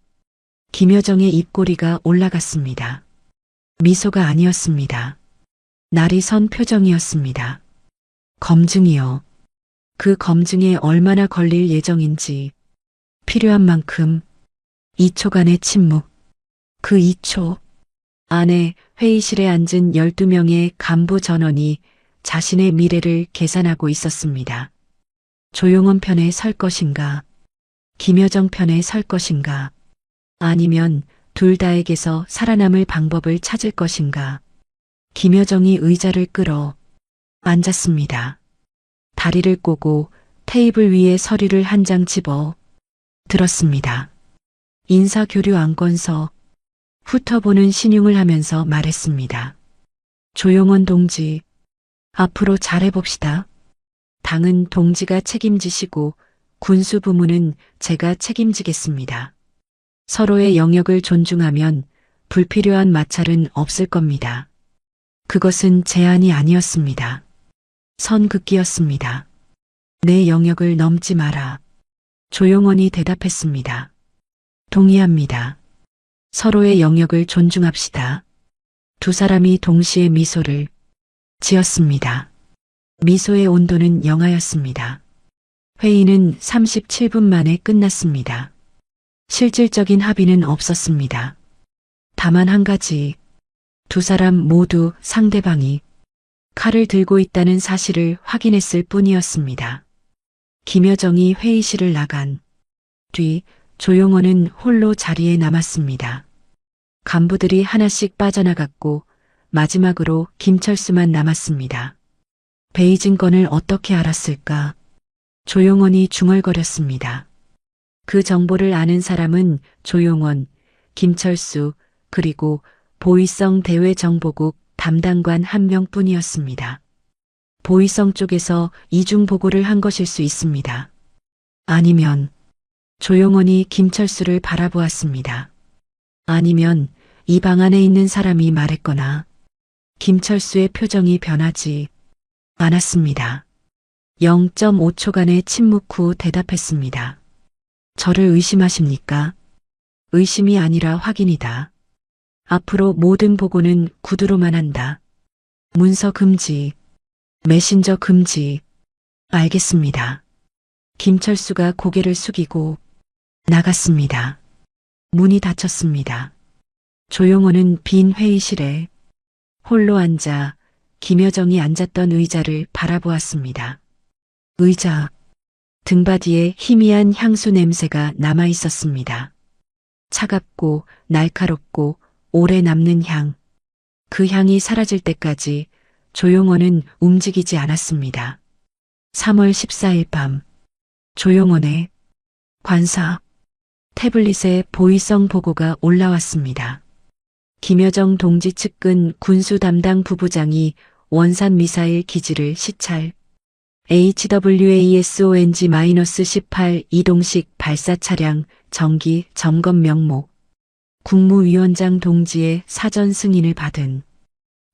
김여정의 입꼬리가 올라갔습니다. 미소가 아니었습니다. 날이 선 표정이었습니다. 검증이요. 그 검증에 얼마나 걸릴 예정인지 필요한 만큼 2초간의 침묵. 그 2초 안에 회의실에 앉은 12명의 간부 전원이 자신의 미래를 계산하고 있었습니다. 조용원 편에 설 것인가? 김여정 편에 설 것인가? 아니면 둘 다에게서 살아남을 방법을 찾을 것인가? 김여정이 의자를 끌어 앉았습니다. 다리를 꼬고 테이블 위에 서류를 한 장 집어 들었습니다. 인사교류 안건서 훑어보는 신용을 하면서 말했습니다. 조용원 동지, 앞으로 잘해봅시다. 당은 동지가 책임지시고 군수 부문은 제가 책임지겠습니다. 서로의 영역을 존중하면 불필요한 마찰은 없을 겁니다. 그것은 제안이 아니었습니다. 선긋기였습니다. 내 영역을 넘지 마라. 조용원이 대답했습니다. 동의합니다. 서로의 영역을 존중합시다. 두 사람이 동시에 미소를 지었습니다. 미소의 온도는 영하였습니다. 회의는 37분 만에 끝났습니다. 실질적인 합의는 없었습니다. 다만 한 가지, 두 사람 모두 상대방이 칼을 들고 있다는 사실을 확인했을 뿐이었습니다. 김여정이 회의실을 나간 뒤 조용원은 홀로 자리에 남았습니다. 간부들이 하나씩 빠져나갔고 마지막으로 김철수만 남았습니다. 베이징 건을 어떻게 알았을까? 조용원이 중얼거렸습니다. 그 정보를 아는 사람은 조용원, 김철수, 그리고 보이성 대외정보국 담당관 한 명뿐이었습니다. 보이성 쪽에서 이중 보고를 한 것일 수 있습니다. 아니면 조용원이 김철수를 바라보았습니다. 아니면 이 방 안에 있는 사람이 말했거나 김철수의 표정이 변하지 않았습니다. 0.5초간의 침묵 후 대답했습니다. 저를 의심하십니까? 의심이 아니라 확인이다. 앞으로 모든 보고는 구두로만 한다. 문서 금지, 메신저 금지. 알겠습니다. 김철수가 고개를 숙이고 나갔습니다. 문이 닫혔습니다. 조용호는 빈 회의실에 홀로 앉아 김여정이 앉았던 의자를 바라보았습니다. 의자 등받이에 희미한 향수 냄새가 남아 있었습니다. 차갑고 날카롭고 오래 남는 향. 그 향이 사라질 때까지 조용호는 움직이지 않았습니다. 3월 14일 밤 조용원의 관사 태블릿에 보이성 보고가 올라왔습니다. 김여정 동지 측근 군수 담당 부부장이 원산 미사일 기지를 시찰 HWASONG-18 이동식 발사 차량 정기 점검 명목 국무위원장 동지의 사전 승인을 받은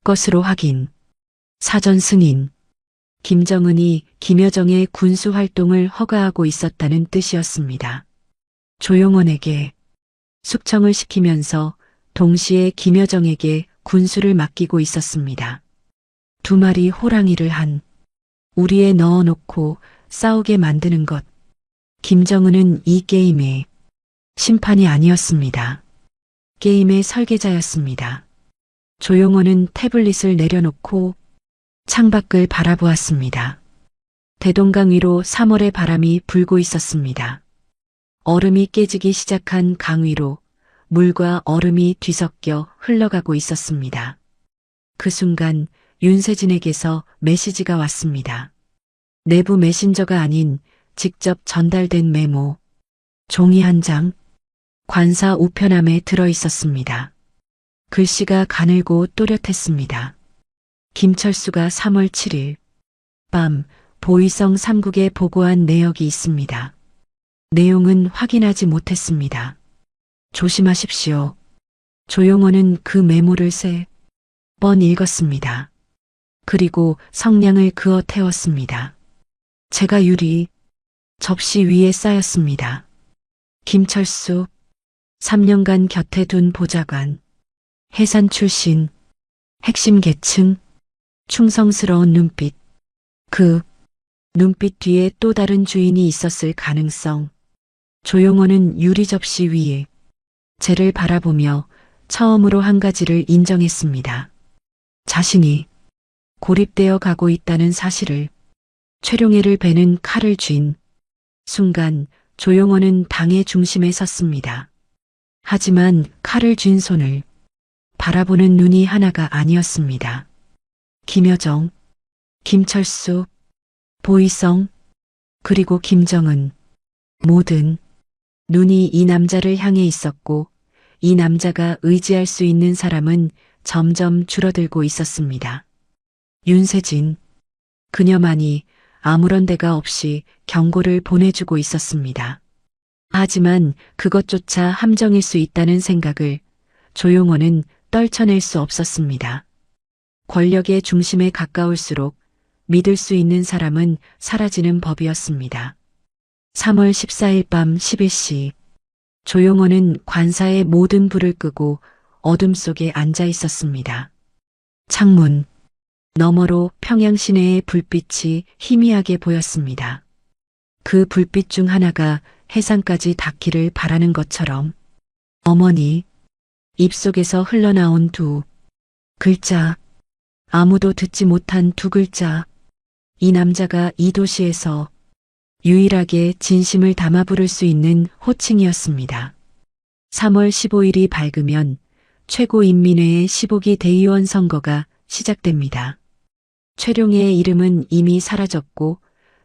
것으로 확인. 사전 승인. 김정은이 김여정의 군수 활동을 허가하고 있었다는 뜻이었습니다. 조용원에게 숙청을 시키면서 동시에 김여정에게 군수를 맡기고 있었습니다. 2마리 호랑이를 한 우리에 넣어놓고 싸우게 만드는 것. 김정은은 이 게임의 심판이 아니었습니다. 게임의 설계자였습니다. 조용호는 태블릿을 내려놓고 창밖을 바라보았습니다. 대동강 위로 3월의 바람이 불고 있었습니다. 얼음이 깨지기 시작한 강 위로 물과 얼음이 뒤섞여 흘러가고 있었습니다. 그 순간 윤세진에게서 메시지가 왔습니다. 내부 메신저가 아닌 직접 전달된 메모. 종이 한 장, 관사 우편함에 들어 있었습니다. 글씨가 가늘고 또렷했습니다. 김철수가 3월 7일 밤 보이성 3국에 보고한 내역이 있습니다. 내용은 확인하지 못했습니다. 조심하십시오. 조용호는 그 메모를 3번 읽었습니다. 그리고 성냥을 그어 태웠습니다. 제가 유리 접시 위에 쌓였습니다. 김철수 3년간 곁에 둔 보좌관 해산 출신 핵심 계층 충성스러운 눈빛. 그 눈빛 뒤에 또 다른 주인이 있었을 가능성. 조용호는 유리 접시 위에 쟤를 바라보며 처음으로 한 가지를 인정했습니다. 자신이 고립되어 가고 있다는 사실을. 최룡해를 베는 칼을 쥔 순간 조용호는 방의 중심에 섰습니다. 하지만 칼을 쥔 손을 바라보는 눈이 하나가 아니었습니다. 김여정, 김철수, 보이성, 그리고 김정은. 모든 눈이 이 남자를 향해 있었고 이 남자가 의지할 수 있는 사람은 점점 줄어들고 있었습니다. 윤세진. 그녀만이 아무런 대가 없이 경고를 보내주고 있었습니다. 하지만 그것조차 함정일 수 있다는 생각을 조용호는 떨쳐낼 수 없었습니다. 권력의 중심에 가까울수록 믿을 수 있는 사람은 사라지는 법이었습니다. 3월 14일 밤 11시 조용호는 관사의 모든 불을 끄고 어둠 속에 앉아 있었습니다. 창문 너머로 평양 시내의 불빛이 희미하게 보였습니다. 그 불빛 중 하나가 해상까지 닿기를 바라는 것처럼. 어머니. 입속에서 흘러나온 2글자. 아무도 듣지 못한 2글자. 이 남자가 이 도시에서 유일하게 진심을 담아 부를 수 있는 호칭이었습니다. 3월 15일이 밝으면 최고인민회의 15기 대의원 선거가 시작됩니다. 최룡해의 이름은 이미 사라졌고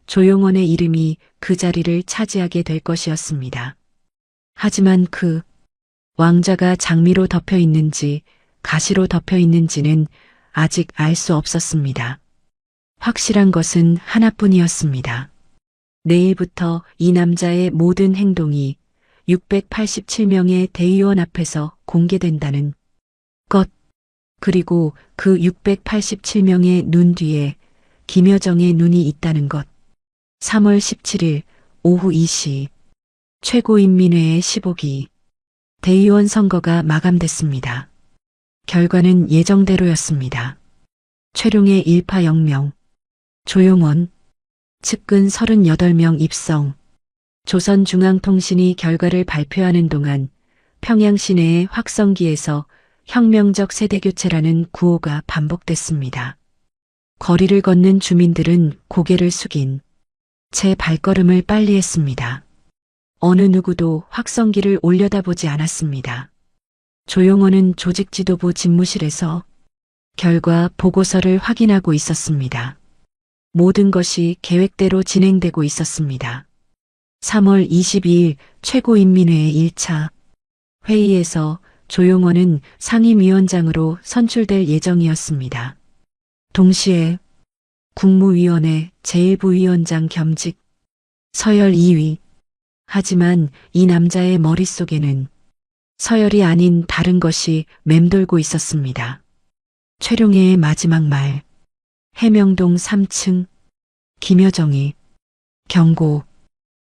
조용원의 이름이 그 자리를 차지하게 될 것이었습니다. 하지만 그 왕좌가 장미로 덮여 있는지 가시로 덮여 있는지는 아직 알 수 없었습니다. 확실한 것은 하나뿐이었습니다. 내일부터 이 남자의 모든 행동이 687명의 대의원 앞에서 공개된다는 것. 그리고 그 687명의 눈 뒤에 김여정의 눈이 있다는 것. 3월 17일 오후 2시 최고인민회의 15기 대의원 선거가 마감됐습니다. 결과는 예정대로였습니다. 최룡의 1파 0명, 조용원, 측근 38명 입성. 조선중앙통신이 결과를 발표하는 동안 평양 시내의 확성기에서 혁명적 세대교체라는 구호가 반복됐습니다. 거리를 걷는 주민들은 고개를 숙인 채 발걸음을 빨리 했습니다. 어느 누구도 확성기를 올려다보지 않았습니다. 조용원은 조직지도부 집무실에서 결과 보고서를 확인하고 있었습니다. 모든 것이 계획대로 진행되고 있었습니다. 3월 22일 최고인민회의 1차 회의에서 조용원은 상임위원장으로 선출될 예정이었습니다. 동시에 국무위원회 제1부위원장 겸직 서열 2위. 하지만 이 남자의 머릿속에는 서열이 아닌 다른 것이 맴돌고 있었습니다. 최룡해의 마지막 말. 해명동 3층. 김여정이 경고.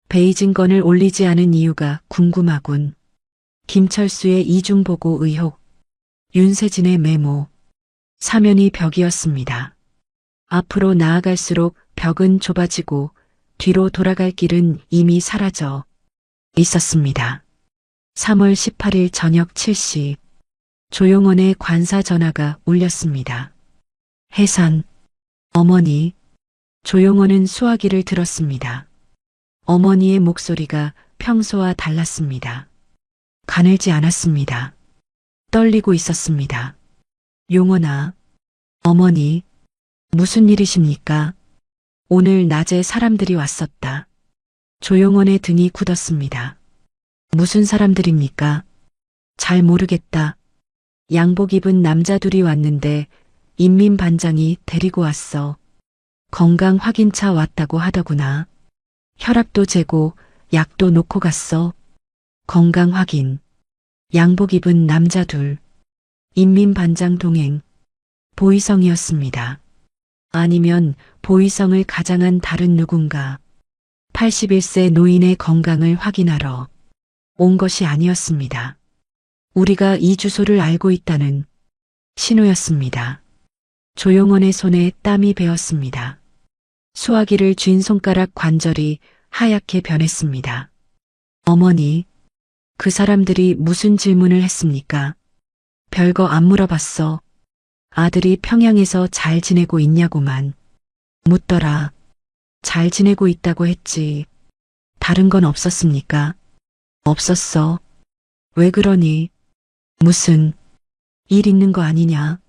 베이징건을 올리지 않은 이유가 궁금하군. 김철수의 이중보고 의혹. 윤세진의 메모. 사면이 벽이었습니다. 앞으로 나아갈수록 벽은 좁아지고 뒤로 돌아갈 길은 이미 사라져 있었습니다. 3월 18일 저녁 7시 조용원의 관사 전화가 울렸습니다. 해산. 어머니. 조용원은 수화기를 들었습니다. 어머니의 목소리가 평소와 달랐습니다. 가늘지 않았습니다. 떨리고 있었습니다. 용원아. 어머니. 무슨 일이십니까? 오늘 낮에 사람들이 왔었다. 조용원의 등이 굳었습니다. 무슨 사람들입니까? 잘 모르겠다. 양복 입은 남자 둘이 왔는데 인민반장이 데리고 왔어. 건강 확인차 왔다고 하더구나. 혈압도 재고 약도 놓고 갔어. 건강 확인. 양복 입은 남자 둘. 인민반장 동행. 보이성이었습니다. 아니면 보이성을 가장한 다른 누군가. 81세 노인의 건강을 확인하러 온 것이 아니었습니다. 우리가 이 주소를 알고 있다는 신호였습니다. 조용원의 손에 땀이 배었습니다. 수화기를 쥔 손가락 관절이 하얗게 변했습니다. 어머니, 그 사람들이 무슨 질문을 했습니까? 별거 안 물어봤어. 아들이 평양에서 잘 지내고 있냐고만 묻더라. 잘 지내고 있다고 했지. 다른 건 없었습니까? 없었어. 왜 그러니? 무슨 일 있는 거 아니냐?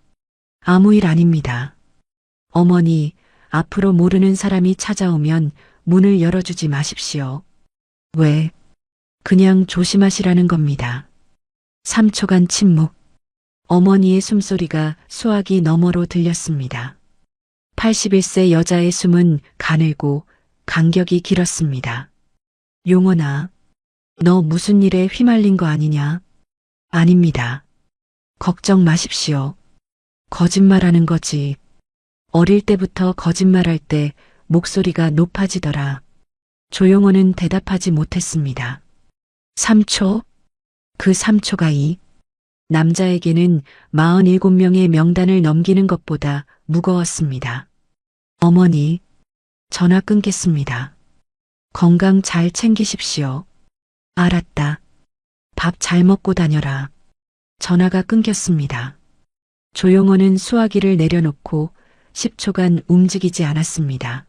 아무 일 아닙니다. 어머니, 앞으로 모르는 사람이 찾아오면 문을 열어주지 마십시오. 왜? 그냥 조심하시라는 겁니다. 3초간 침묵. 어머니의 숨소리가 수화기 너머로 들렸습니다. 81세 여자의 숨은 가늘고 간격이 길었습니다. 용원아, 너 무슨 일에 휘말린 거 아니냐? 아닙니다. 걱정 마십시오. 거짓말하는 거지. 어릴 때부터 거짓말할 때 목소리가 높아지더라. 조용원은 대답하지 못했습니다. 3초? 그 3초가 이 남자에게는 47명의 명단을 넘기는 것보다 무거웠습니다. 어머니, 전화 끊겠습니다. 건강 잘 챙기십시오. 알았다. 밥 잘 먹고 다녀라. 전화가 끊겼습니다. 조용원은 수화기를 내려놓고 10초간 움직이지 않았습니다.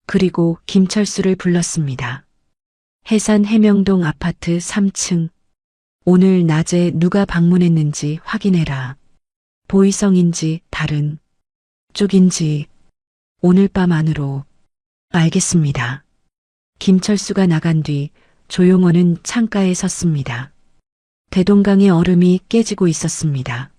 그리고 김철수를 불렀습니다. 해산 해명동 아파트 3층. 오늘 낮에 누가 방문했는지 확인해라. 보이성인지 다른 쪽인지 오늘 밤 안으로. 알겠습니다. 김철수가 나간 뒤 조용원은 창가에 섰습니다. 대동강의 얼음이 깨지고 있었습니다.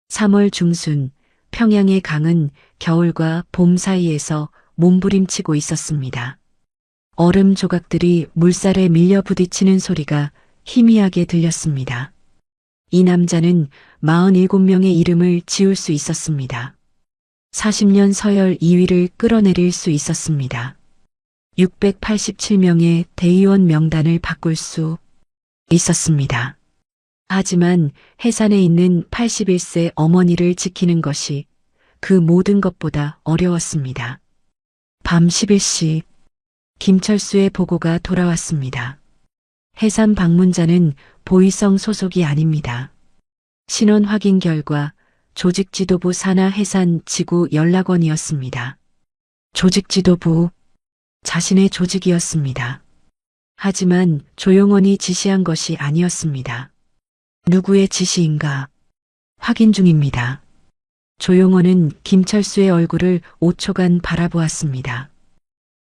3월 중순 평양의 강은 겨울과 봄 사이에서 몸부림치고 있었습니다. 얼음 조각들이 물살에 밀려 부딪히는 소리가 희미하게 들렸습니다. 이 남자는 47명의 이름을 지울 수 있었습니다. 40년 서열 2위를 끌어내릴 수 있었습니다. 687명의 대의원 명단을 바꿀 수 있었습니다. 하지만 해산에 있는 81세 어머니를 지키는 것이 그 모든 것보다 어려웠습니다. 밤 11시 김철수의 보고가 돌아왔습니다. 해산 방문자는 보위성 소속이 아닙니다. 신원 확인 결과 조직지도부 산하 해산 지구 연락원이었습니다. 조직지도부, 자신의 조직이었습니다. 하지만 조용원이 지시한 것이 아니었습니다. 누구의 지시인가? 확인 중입니다. 조용원은 김철수의 얼굴을 5초간 바라보았습니다.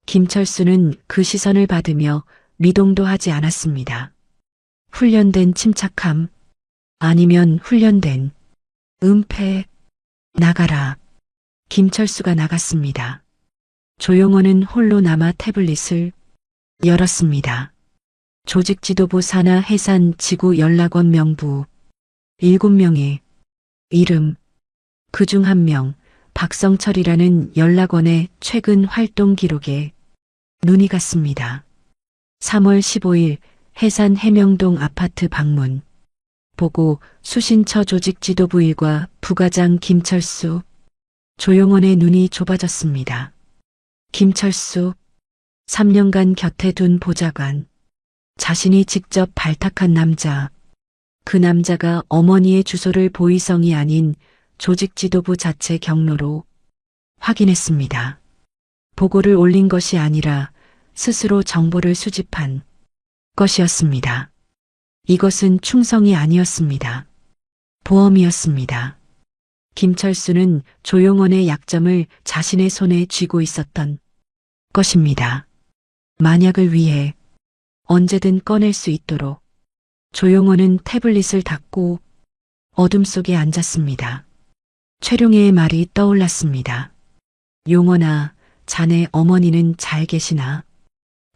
김철수는 그 시선을 받으며 미동도 하지 않았습니다. 훈련된 침착함, 아니면 훈련된 은폐, 나가라. 김철수가 나갔습니다. 조용원은 홀로 남아 태블릿을 열었습니다. 조직지도부 산하 해산 지구 연락원 명부 7명의 이름, 그중 1명 박성철이라는 연락원의 최근 활동 기록에 눈이 갔습니다. 3월 15일 해산 해명동 아파트 방문. 보고 수신처 조직지도부 일과 부과장 김철수. 조용원의 눈이 좁아졌습니다. 김철수, 3년간 곁에 둔 보좌관. 자신이 직접 발탁한 남자. 그 남자가 어머니의 주소를 보위성이 아닌 조직지도부 자체 경로로 확인했습니다. 보고를 올린 것이 아니라 스스로 정보를 수집한 것이었습니다. 이것은 충성이 아니었습니다. 보험이었습니다. 김철수는 조용원의 약점을 자신의 손에 쥐고 있었던 것입니다. 만약을 위해 언제든 꺼낼 수 있도록. 조용원은 태블릿을 닫고 어둠 속에 앉았습니다. 최룡해의 말이 떠올랐습니다. 용원아, 자네 어머니는 잘 계시나?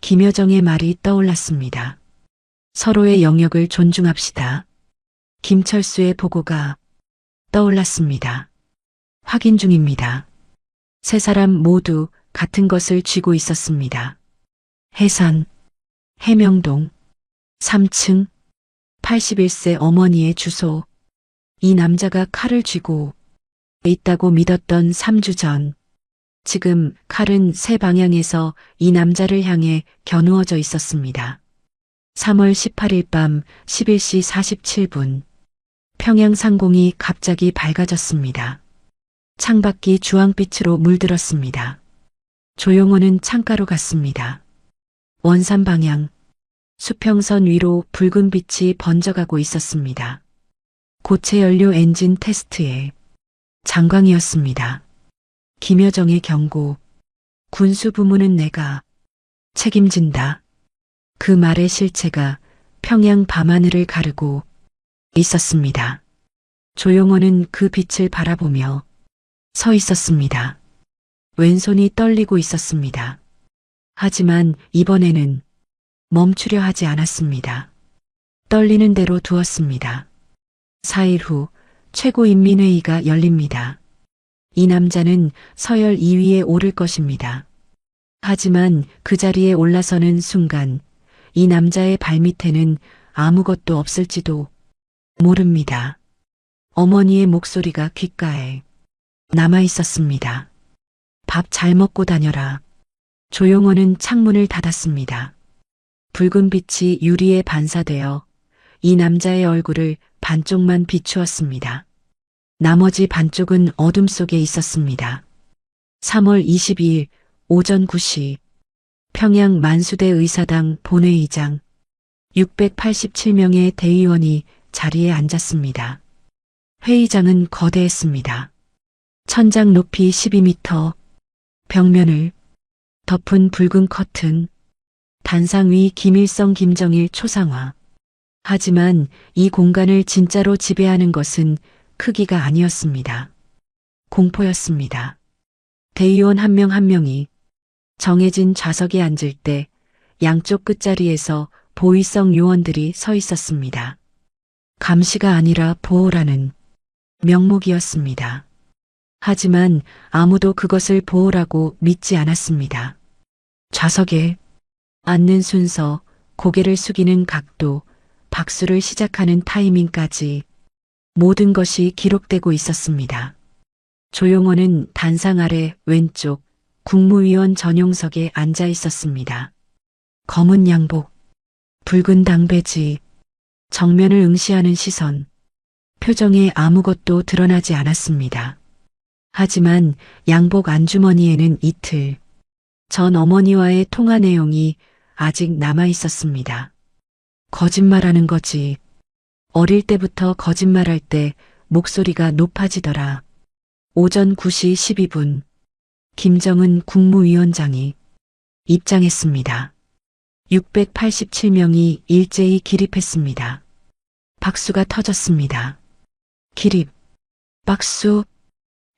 김여정의 말이 떠올랐습니다. 서로의 영역을 존중합시다. 김철수의 보고가 떠올랐습니다. 확인 중입니다. 세 사람 모두 같은 것을 쥐고 있었습니다. 해산, 해명동, 3층, 81세 어머니의 주소. 이 남자가 칼을 쥐고 있다고 믿었던 3주 전. 지금 칼은 세 방향에서 이 남자를 향해 겨누어져 있었습니다. 3월 18일 밤 11시 47분. 평양 상공이 갑자기 밝아졌습니다. 창밖이 주황빛으로 물들었습니다. 조용원은 창가로 갔습니다. 원산 방향, 수평선 위로 붉은 빛이 번져가고 있었습니다. 고체 연료 엔진 테스트의 장광이었습니다. 김여정의 경고, 군수 부문은 내가 책임진다. 그 말의 실체가 평양 밤하늘을 가르고 있었습니다. 조용원은 그 빛을 바라보며 서 있었습니다. 왼손이 떨리고 있었습니다. 하지만 이번에는 멈추려 하지 않았습니다. 떨리는 대로 두었습니다. 4일 후 최고인민회의가 열립니다. 이 남자는 서열 2위에 오를 것입니다. 하지만 그 자리에 올라서는 순간 이 남자의 발밑에는 아무것도 없을지도 모릅니다. 어머니의 목소리가 귓가에 남아 있었습니다. 밥 잘 먹고 다녀라. 조용원은 창문을 닫았습니다. 붉은 빛이 유리에 반사되어 이 남자의 얼굴을 반쪽만 비추었습니다. 나머지 반쪽은 어둠 속에 있었습니다. 3월 22일 오전 9시 평양 만수대 의사당 본회의장 687명의 대의원이 자리에 앉았습니다. 회의장은 거대했습니다. 천장 높이 12m, 벽면을 덮은 붉은 커튼, 단상 위 김일성 김정일 초상화. 하지만 이 공간을 진짜로 지배하는 것은 크기가 아니었습니다. 공포였습니다. 대의원 한 명 한 명이 정해진 좌석에 앉을 때 양쪽 끝자리에서 보위성 요원들이 서 있었습니다. 감시가 아니라 보호라는 명목이었습니다. 하지만 아무도 그것을 보호라고 믿지 않았습니다. 좌석에 앉는 순서, 고개를 숙이는 각도, 박수를 시작하는 타이밍까지 모든 것이 기록되고 있었습니다. 조용원은 단상 아래 왼쪽 국무위원 전용석에 앉아 있었습니다. 검은 양복, 붉은 당배지, 정면을 응시하는 시선, 표정에 아무것도 드러나지 않았습니다. 하지만 양복 안주머니에는 이틀 전 어머니와의 통화 내용이 아직 남아 있었습니다. 거짓말하는 거지. 어릴 때부터 거짓말할 때 목소리가 높아지더라. 오전 9시 12분 김정은 국무위원장이 입장했습니다. 687명이 일제히 기립했습니다. 박수가 터졌습니다. 기립, 박수,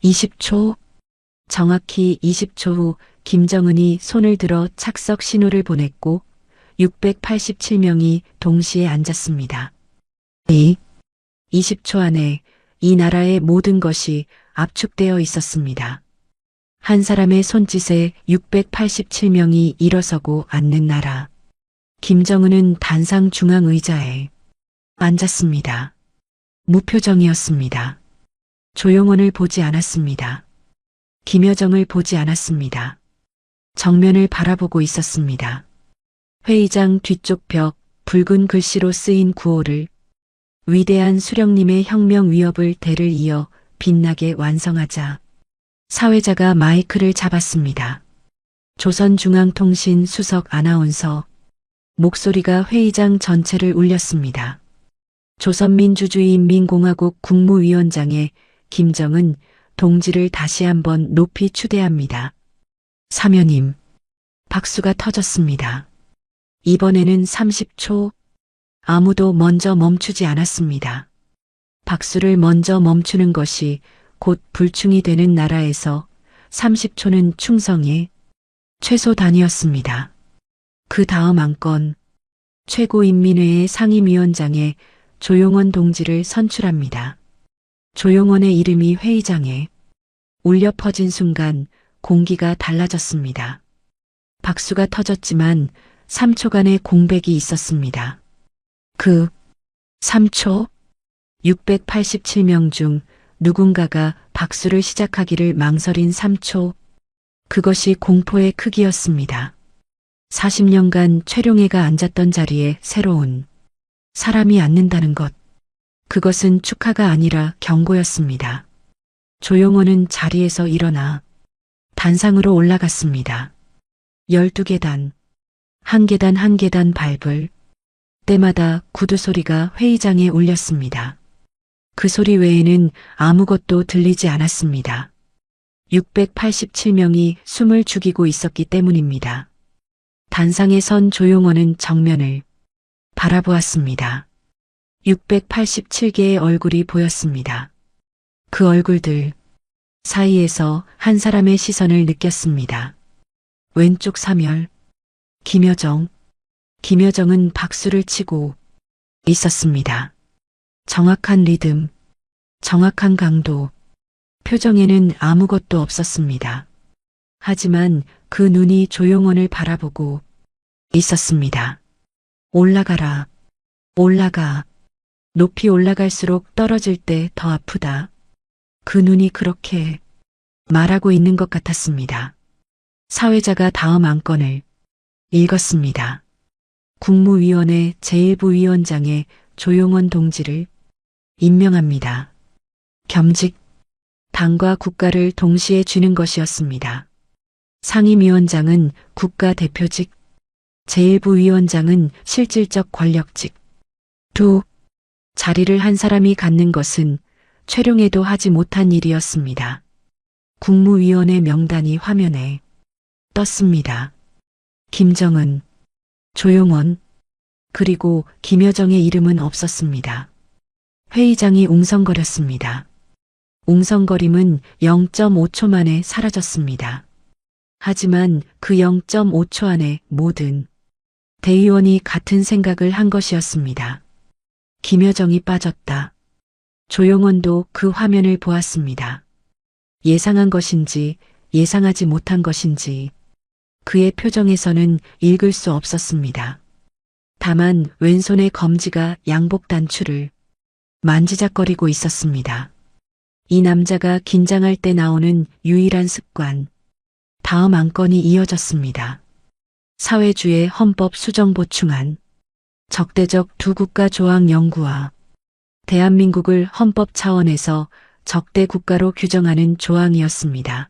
20초, 정확히 20초 후 김정은이 손을 들어 착석 신호를 보냈고 687명이 동시에 앉았습니다. 20초 안에 이 나라의 모든 것이 압축되어 있었습니다. 한 사람의 손짓에 687명이 일어서고 앉는 나라. 김정은은 단상 중앙 의자에 앉았습니다. 무표정이었습니다. 조용원을 보지 않았습니다. 김여정을 보지 않았습니다. 정면을 바라보고 있었습니다. 회의장 뒤쪽 벽 붉은 글씨로 쓰인 구호를 위대한 수령님의 혁명 위협을 대를 이어 빛나게 완성하자 사회자가 마이크를 잡았습니다. 조선중앙통신 수석 아나운서 목소리가 회의장 전체를 울렸습니다. 조선민주주의인민공화국 국무위원장의 김정은 동지를 다시 한번 높이 추대합니다. 사면임. 박수가 터졌습니다. 이번에는 30초. 아무도 먼저 멈추지 않았습니다. 박수를 먼저 멈추는 것이 곧 불충이 되는 나라에서 30초는 충성의 최소 단위였습니다. 그 다음 안건 최고인민회의 상임위원장에 조용원 동지를 선출합니다. 조용원의 이름이 회의장에 울려 퍼진 순간 공기가 달라졌습니다. 박수가 터졌지만 3초간의 공백이 있었습니다. 그 3초 687명 중 누군가가 박수를 시작하기를 망설인 3초. 그것이 공포의 크기였습니다. 40년간 최룡해가 앉았던 자리에 새로운 사람이 앉는다는 것. 그것은 축하가 아니라 경고였습니다. 조용원은 자리에서 일어나 단상으로 올라갔습니다. 12계단, 한 계단 한 계단 밟을 때마다 구두 소리가 회의장에 울렸습니다. 그 소리 외에는 아무것도 들리지 않았습니다. 687명이 숨을 죽이고 있었기 때문입니다. 단상에 선 조용원은 정면을 바라보았습니다. 687개의 얼굴이 보였습니다. 그 얼굴들 사이에서 한 사람의 시선을 느꼈습니다. 왼쪽 사멸, 김여정. 김여정은 박수를 치고 있었습니다. 정확한 리듬, 정확한 강도, 표정에는 아무것도 없었습니다. 하지만 그 눈이 조용원을 바라보고 있었습니다. 올라가라, 올라가. 높이 올라갈수록 떨어질 때 더 아프다. 그 눈이 그렇게 말하고 있는 것 같았습니다. 사회자가 다음 안건을 읽었습니다. 국무위원회 제1부위원장의 조용원 동지를 임명합니다. 겸직, 당과 국가를 동시에 쥐는 것이었습니다. 상임위원장은 국가대표직, 제1부위원장은 실질적 권력직. 두 자리를 한 사람이 갖는 것은 최룡해도 하지 못한 일이었습니다. 국무위원회 명단이 화면에 떴습니다. 김정은, 조용원, 그리고 김여정의 이름은 없었습니다. 회의장이 웅성거렸습니다. 웅성거림은 0.5초 만에 사라졌습니다. 하지만 그 0.5초 안에 모든 대의원이 같은 생각을 한 것이었습니다. 김여정이 빠졌다. 조용원도 그 화면을 보았습니다. 예상한 것인지 예상하지 못한 것인지 그의 표정에서는 읽을 수 없었습니다. 다만 왼손의 검지가 양복 단추를 만지작거리고 있었습니다. 이 남자가 긴장할 때 나오는 유일한 습관. 다음 안건이 이어졌습니다. 사회주의 헌법 수정 보충안, 적대적 두 국가 조항 연구와 대한민국을 헌법 차원에서 적대 국가로 규정하는 조항이었습니다.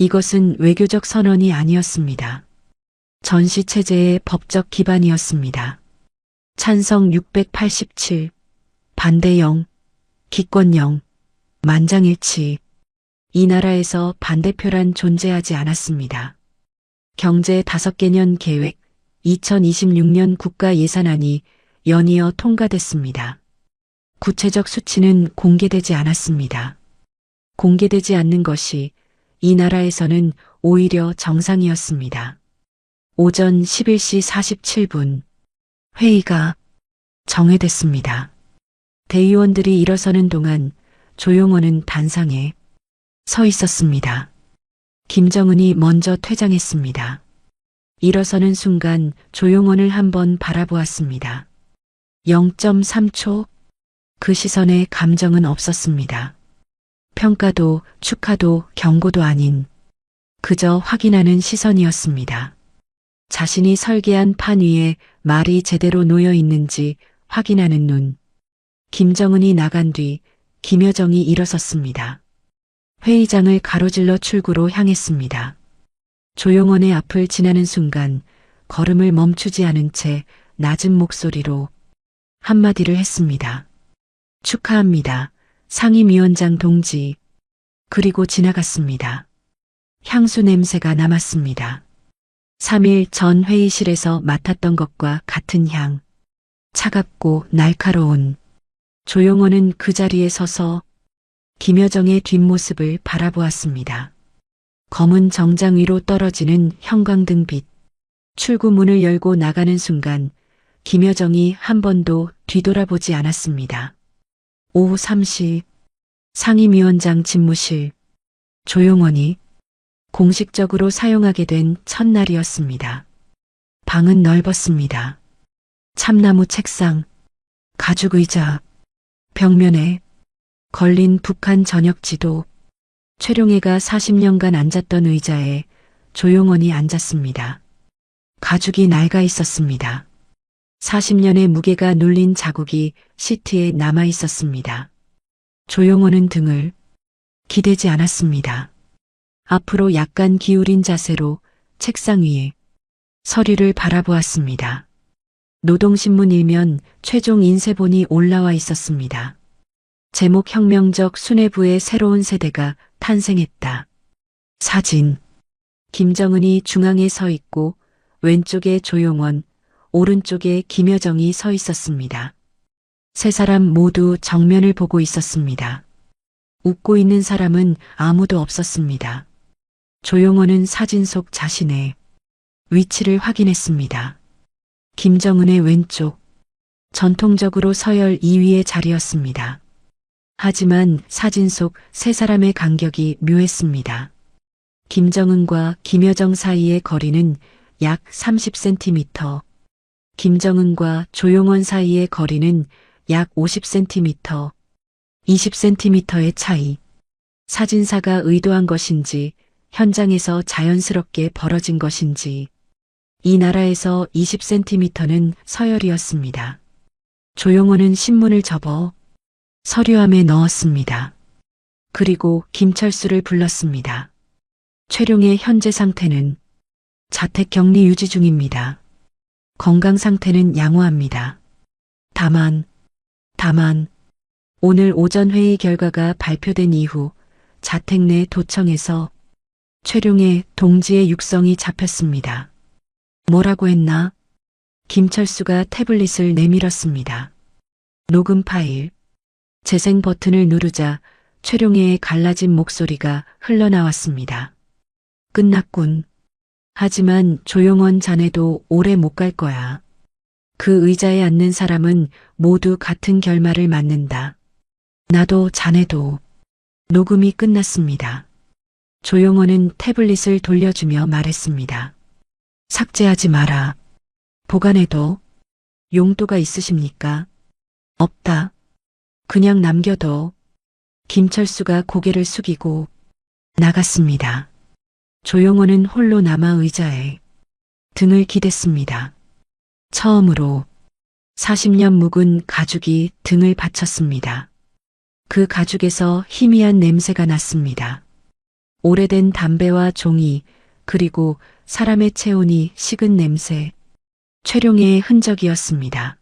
이것은 외교적 선언이 아니었습니다. 전시체제의 법적 기반이었습니다. 찬성 687, 반대 0, 기권 0, 만장일치. 이 나라에서 반대표란 존재하지 않았습니다. 경제 5개년 계획, 2026년 국가 예산안이 연이어 통과됐습니다. 구체적 수치는 공개되지 않았습니다. 공개되지 않는 것이 이 나라에서는 오히려 정상이었습니다. 오전 11시 47분, 회의가 정회됐습니다. 대의원들이 일어서는 동안 조용원은 단상에 서 있었습니다. 김정은이 먼저 퇴장했습니다. 일어서는 순간 조용원을 한번 바라보았습니다. 0.3초, 그 시선에 감정은 없었습니다. 평가도 축하도 경고도 아닌 그저 확인하는 시선이었습니다. 자신이 설계한 판 위에 말이 제대로 놓여 있는지 확인하는 눈. 김정은이 나간 뒤 김여정이 일어섰습니다. 회의장을 가로질러 출구로 향했습니다. 조용원의 앞을 지나는 순간 걸음을 멈추지 않은 채 낮은 목소리로 한마디를 했습니다. 축하합니다. 상임위원장 동지. 그리고 지나갔습니다. 향수 냄새가 남았습니다. 3일 전 회의실에서 맡았던 것과 같은 향. 차갑고 날카로운. 조용원은 그 자리에 서서 김여정의 뒷모습을 바라보았습니다. 검은 정장 위로 떨어지는 형광등빛. 출구문을 열고 나가는 순간 김여정이 한 번도 뒤돌아보지 않았습니다. 오후 3시 상임위원장 집무실. 조용원이 공식적으로 사용하게 된 첫날이었습니다. 방은 넓었습니다. 참나무 책상, 가죽 의자, 벽면에 걸린 북한 전역 지도. 최룡해가 40년간 앉았던 의자에 조용원이 앉았습니다. 가죽이 낡아 있었습니다. 40년의 무게가 눌린 자국이 시트에 남아 있었습니다. 조용원은 등을 기대지 않았습니다. 앞으로 약간 기울인 자세로 책상 위에 서류를 바라보았습니다. 노동신문 일면 최종 인쇄본이 올라와 있었습니다. 제목 혁명적 수뇌부의 새로운 세대가 탄생했다. 사진. 김정은이 중앙에 서 있고 왼쪽에 조용원, 오른쪽에 김여정이 서 있었습니다. 세 사람 모두 정면을 보고 있었습니다. 웃고 있는 사람은 아무도 없었습니다. 조용원은 사진 속 자신의 위치를 확인했습니다. 김정은의 왼쪽, 전통적으로 서열 2위의 자리였습니다. 하지만 사진 속 세 사람의 간격이 묘했습니다. 김정은과 김여정 사이의 거리는 약 30cm, 김정은과 조용원 사이의 거리는 약 50cm, 20cm의 차이. 사진사가 의도한 것인지 현장에서 자연스럽게 벌어진 것인지 이 나라에서 20cm는 서열이었습니다. 조용원은 신문을 접어 서류함에 넣었습니다. 그리고 김철수를 불렀습니다. 최룡의 현재 상태는 자택 격리 유지 중입니다. 건강 상태는 양호합니다. 다만 오늘 오전 회의 결과가 발표된 이후 자택 내 도청에서 최룡의 동지의 육성이 잡혔습니다. 뭐라고 했나? 김철수가 태블릿을 내밀었습니다. 녹음 파일. 재생 버튼을 누르자 최룡해의 갈라진 목소리가 흘러나왔습니다. 끝났군. 하지만 조용원 자네도 오래 못 갈 거야. 그 의자에 앉는 사람은 모두 같은 결말을 맞는다. 나도 자네도. 녹음이 끝났습니다. 조용원은 태블릿을 돌려주며 말했습니다. 삭제하지 마라. 보관해도 용도가 있으십니까? 없다. 그냥 남겨둬. 김철수가 고개를 숙이고 나갔습니다. 조용호는 홀로 남아 의자에 등을 기댔습니다. 처음으로 40년 묵은 가죽이 등을 받쳤습니다. 그 가죽에서 희미한 냄새가 났습니다. 오래된 담배와 종이, 그리고 사람의 체온이 식은 냄새, 최룡해의 흔적이었습니다.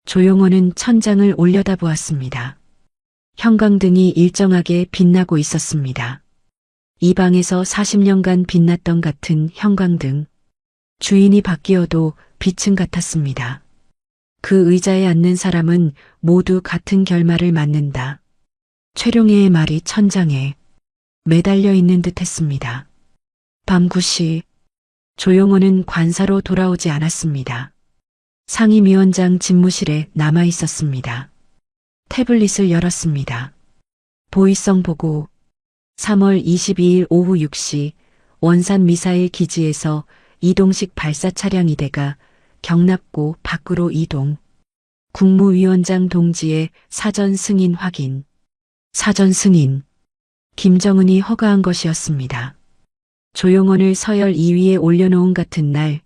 조용호는 천장을 올려다보았습니다. 형광등이 일정하게 빛나고 있었습니다. 이 방에서 40년간 빛났던 같은 형광등. 주인이 바뀌어도 빛은 같았습니다. 그 의자에 앉는 사람은 모두 같은 결말을 맞는다. 최룡해의 말이 천장에 매달려 있는 듯 했습니다. 밤 9시, 조용호는 관사로 돌아오지 않았습니다. 상임위원장 집무실에 남아 있었습니다. 태블릿을 열었습니다. 보이성 보고 3월 22일 오후 6시 원산 미사일 기지에서 이동식 발사 차량 2대가 경납고 밖으로 이동. 국무위원장 동지의 사전 승인 확인. 사전 승인. 김정은이 허가한 것이었습니다. 조용원을 서열 2위에 올려놓은 같은 날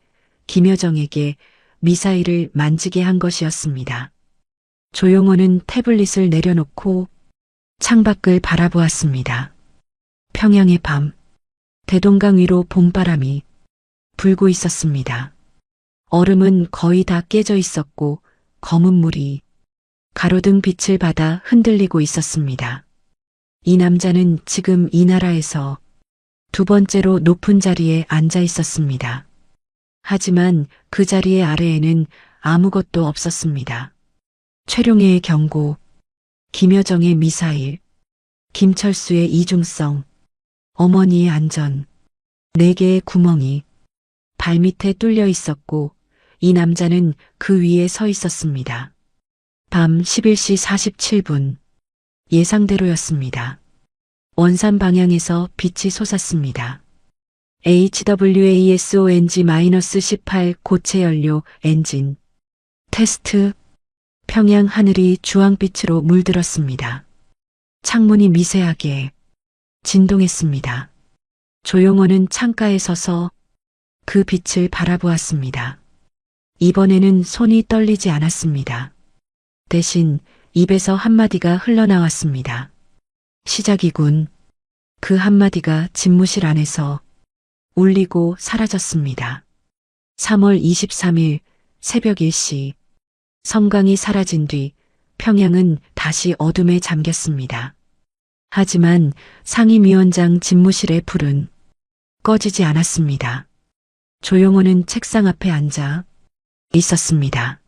김여정에게 미사일을 만지게 한 것이었습니다. 조용원은 태블릿을 내려놓고 창밖을 바라보았습니다. 평양의 밤, 대동강 위로 봄바람이 불고 있었습니다. 얼음은 거의 다 깨져 있었고 검은 물이 가로등 빛을 받아 흔들리고 있었습니다. 이 남자는 지금 이 나라에서 두 번째로 높은 자리에 앉아 있었습니다. 하지만 그 자리의 아래에는 아무것도 없었습니다. 최룡해의 경고, 김여정의 미사일, 김철수의 이중성, 어머니의 안전, 4개의 구멍이 발밑에 뚫려 있었고 이 남자는 그 위에 서 있었습니다. 밤 11시 47분. 예상대로였습니다. 원산 방향에서 빛이 솟았습니다. HWASONG-18 고체 연료 엔진. 테스트. 평양 하늘이 주황빛으로 물들었습니다. 창문이 미세하게 진동했습니다. 조용호는 창가에 서서 그 빛을 바라보았습니다. 이번에는 손이 떨리지 않았습니다. 대신 입에서 한마디가 흘러나왔습니다. 시작이군. 그 한마디가 집무실 안에서 울리고 사라졌습니다. 3월 23일 새벽 1시 섬광이 사라진 뒤 평양은 다시 어둠에 잠겼습니다. 하지만 상임위원장 집무실의 불은 꺼지지 않았습니다. 조용호는 책상 앞에 앉아 있었습니다.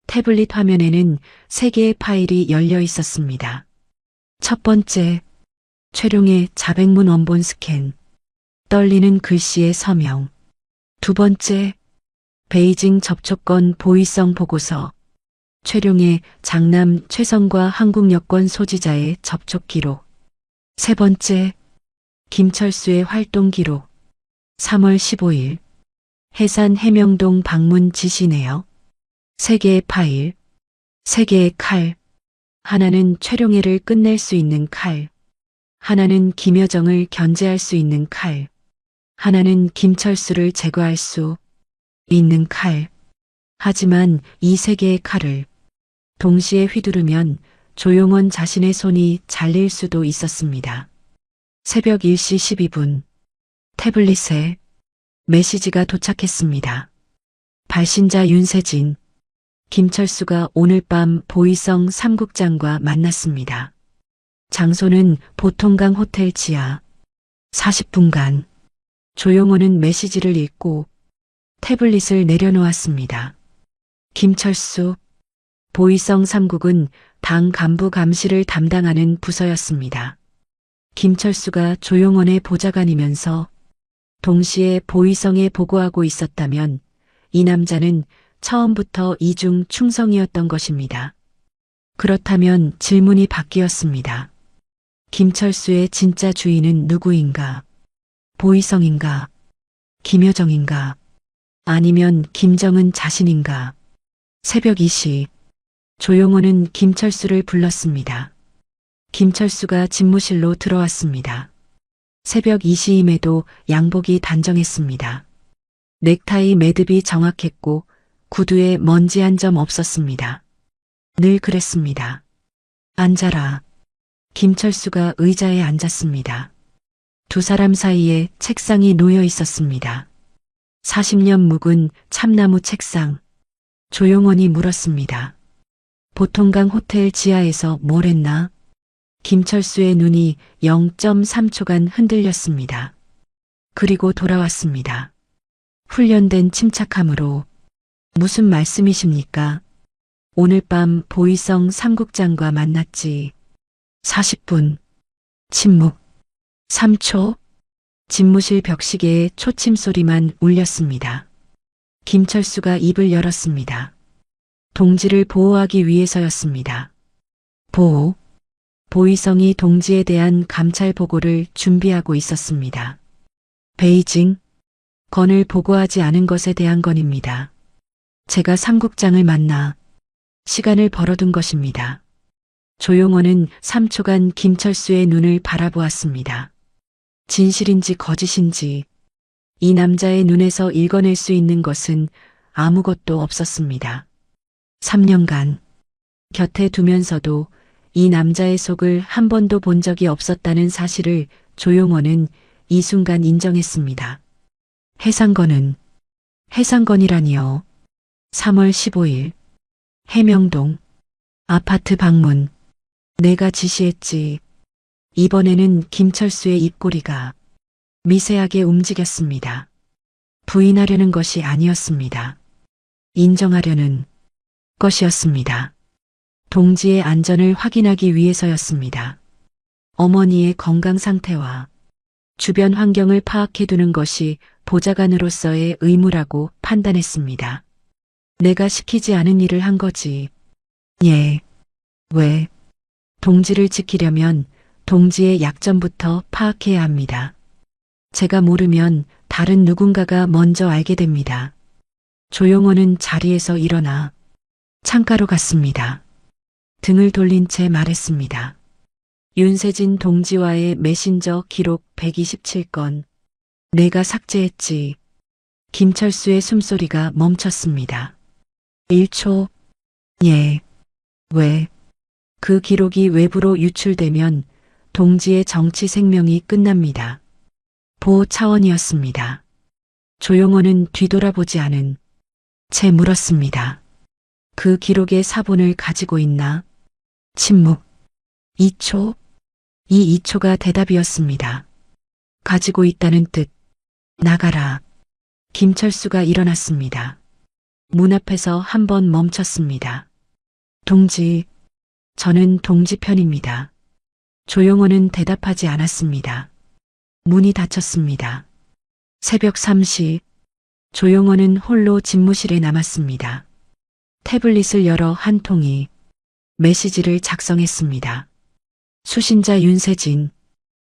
태블릿 화면에는 3개의 파일이 열려 있었습니다. 첫 번째, 최룡의 자백문 원본 스캔, 떨리는 글씨의 서명. 두 번째, 베이징 접촉권 보위성 보고서, 최룡의 장남 최성과 한국 여권 소지자의 접촉 기록. 세 번째, 김철수의 활동 기록. 3월 15일, 해산 해명동 방문 지시 내역. 3개의 파일, 3개의 칼. 하나는 최룡해를 끝낼 수 있는 칼. 하나는 김여정을 견제할 수 있는 칼. 하나는 김철수를 제거할 수 있는 칼. 하지만 이 3개의 칼을 동시에 휘두르면 조용원 자신의 손이 잘릴 수도 있었습니다. 새벽 1시 12분 태블릿에 메시지가 도착했습니다. 발신자 윤세진. 김철수가 오늘 밤 보이성 3국장과 만났습니다. 장소는 보통강 호텔 지하. 40분간. 조용호는 메시지를 읽고 태블릿을 내려놓았습니다. 김철수. 보이성 3국은 당 간부 감시를 담당하는 부서였습니다. 김철수가 조용원의 보좌관이면서 동시에 보이성에 보고하고 있었다면 이 남자는 처음부터 이중 충성이었던 것입니다. 그렇다면 질문이 바뀌었습니다. 김철수의 진짜 주인은 누구인가? 보이성인가? 김여정인가? 아니면 김정은 자신인가? 새벽 2시 조용호는 김철수를 불렀습니다. 김철수가 집무실로 들어왔습니다. 새벽 2시임에도 양복이 단정했습니다. 넥타이 매듭이 정확했고 구두에 먼지 한 점 없었습니다. 늘 그랬습니다. 앉아라. 김철수가 의자에 앉았습니다. 두 사람 사이에 책상이 놓여 있었습니다. 40년 묵은 참나무 책상. 조용원이 물었습니다. 보통강 호텔 지하에서 뭘 했나? 김철수의 눈이 0.3초간 흔들렸습니다. 그리고 돌아왔습니다. 훈련된 침착함으로 무슨 말씀이십니까? 오늘 밤 보이성 삼국장과 만났지. 40분. 침묵. 3초. 집무실 벽시계에 초침 소리만 울렸습니다. 김철수가 입을 열었습니다. 동지를 보호하기 위해서였습니다. 보호. 보이성이 동지에 대한 감찰 보고를 준비하고 있었습니다. 베이징. 건을 보고하지 않은 것에 대한 건입니다. 제가 삼국장을 만나 시간을 벌어둔 것입니다. 조용원은 3초간 김철수의 눈을 바라보았습니다. 진실인지 거짓인지 이 남자의 눈에서 읽어낼 수 있는 것은 아무것도 없었습니다. 3년간 곁에 두면서도 이 남자의 속을 한 번도 본 적이 없었다는 사실을 조용원은 이 순간 인정했습니다. 해상건이라니요. 3월 15일 해명동 아파트 방문. 내가 지시했지. 이번에는 김철수의 입꼬리가 미세하게 움직였습니다. 부인하려는 것이 아니었습니다. 인정하려는 것이었습니다. 동지의 안전을 확인하기 위해서였습니다. 어머니의 건강 상태와 주변 환경을 파악해두는 것이 보좌관으로서의 의무라고 판단했습니다. 내가 시키지 않은 일을 한 거지. 예. 왜? 동지를 지키려면 동지의 약점부터 파악해야 합니다. 제가 모르면 다른 누군가가 먼저 알게 됩니다. 조용호는 자리에서 일어나 창가로 갔습니다. 등을 돌린 채 말했습니다. 윤세진 동지와의 메신저 기록 127건. 내가 삭제했지. 김철수의 숨소리가 멈췄습니다. 1초. 예. 왜? 그 기록이 외부로 유출되면 동지의 정치 생명이 끝납니다. 보호 차원이었습니다. 조용호는 뒤돌아보지 않은 채 물었습니다. 그 기록의 사본을 가지고 있나? 침묵. 2초. 이 2초가 대답이었습니다. 가지고 있다는 뜻. 나가라. 김철수가 일어났습니다. 문 앞에서 한 번 멈췄습니다. 동지, 저는 동지 편입니다. 조용호는 대답하지 않았습니다. 문이 닫혔습니다. 새벽 3시, 조용호는 홀로 집무실에 남았습니다. 태블릿을 열어 한 통이 메시지를 작성했습니다. 수신자 윤세진.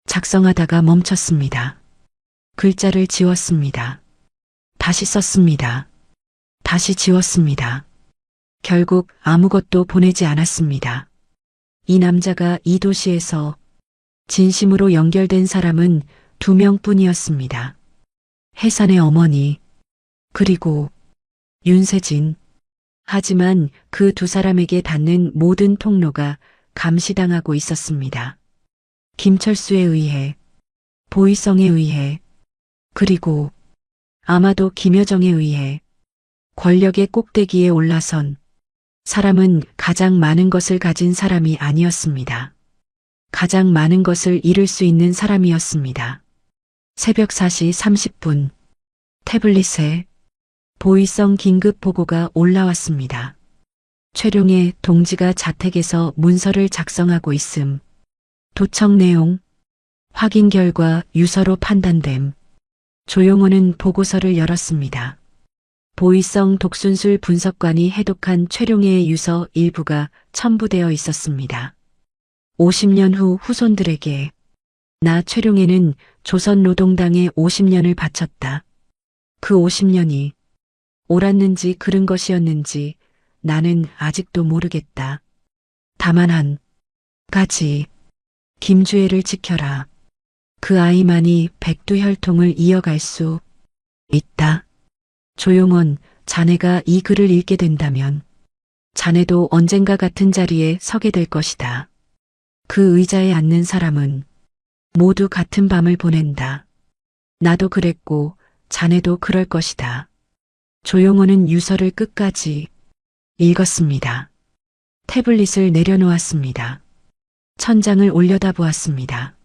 작성하다가 멈췄습니다. 글자를 지웠습니다. 다시 썼습니다. 다시 지웠습니다. 결국 아무것도 보내지 않았습니다. 이 남자가 이 도시에서 진심으로 연결된 사람은 2명뿐이었습니다. 해산의 어머니, 그리고 윤세진. 하지만 그 두 사람에게 닿는 모든 통로가 감시당하고 있었습니다. 김철수에 의해, 보이성에 의해, 그리고 아마도 김여정에 의해 권력의 꼭대기에 올라선 사람은 가장 많은 것을 가진 사람이 아니었습니다. 가장 많은 것을 잃을 수 있는 사람이었습니다. 새벽 4시 30분 태블릿에 보이성 긴급 보고가 올라왔습니다. 최룡의 동지가 자택에서 문서를 작성하고 있음. 도청 내용, 확인 결과 유서로 판단됨. 조용호는 보고서를 열었습니다. 보이성 독순술 분석관이 해독한 최룡의 유서 일부가 첨부되어 있었습니다. 50년 후 후손들에게 나 최룡해는 조선노동당에 50년을 바쳤다. 그 50년이 옳았는지 그른 것이었는지 나는 아직도 모르겠다. 다만 한 가지, 김주애를 지켜라. 그 아이만이 백두혈통을 이어갈 수 있다. 조용원, 자네가 이 글을 읽게 된다면 자네도 언젠가 같은 자리에 서게 될 것이다. 그 의자에 앉는 사람은 모두 같은 밤을 보낸다. 나도 그랬고 자네도 그럴 것이다. 조용원은 유서를 끝까지 읽었습니다. 태블릿을 내려놓았습니다. 천장을 올려다보았습니다.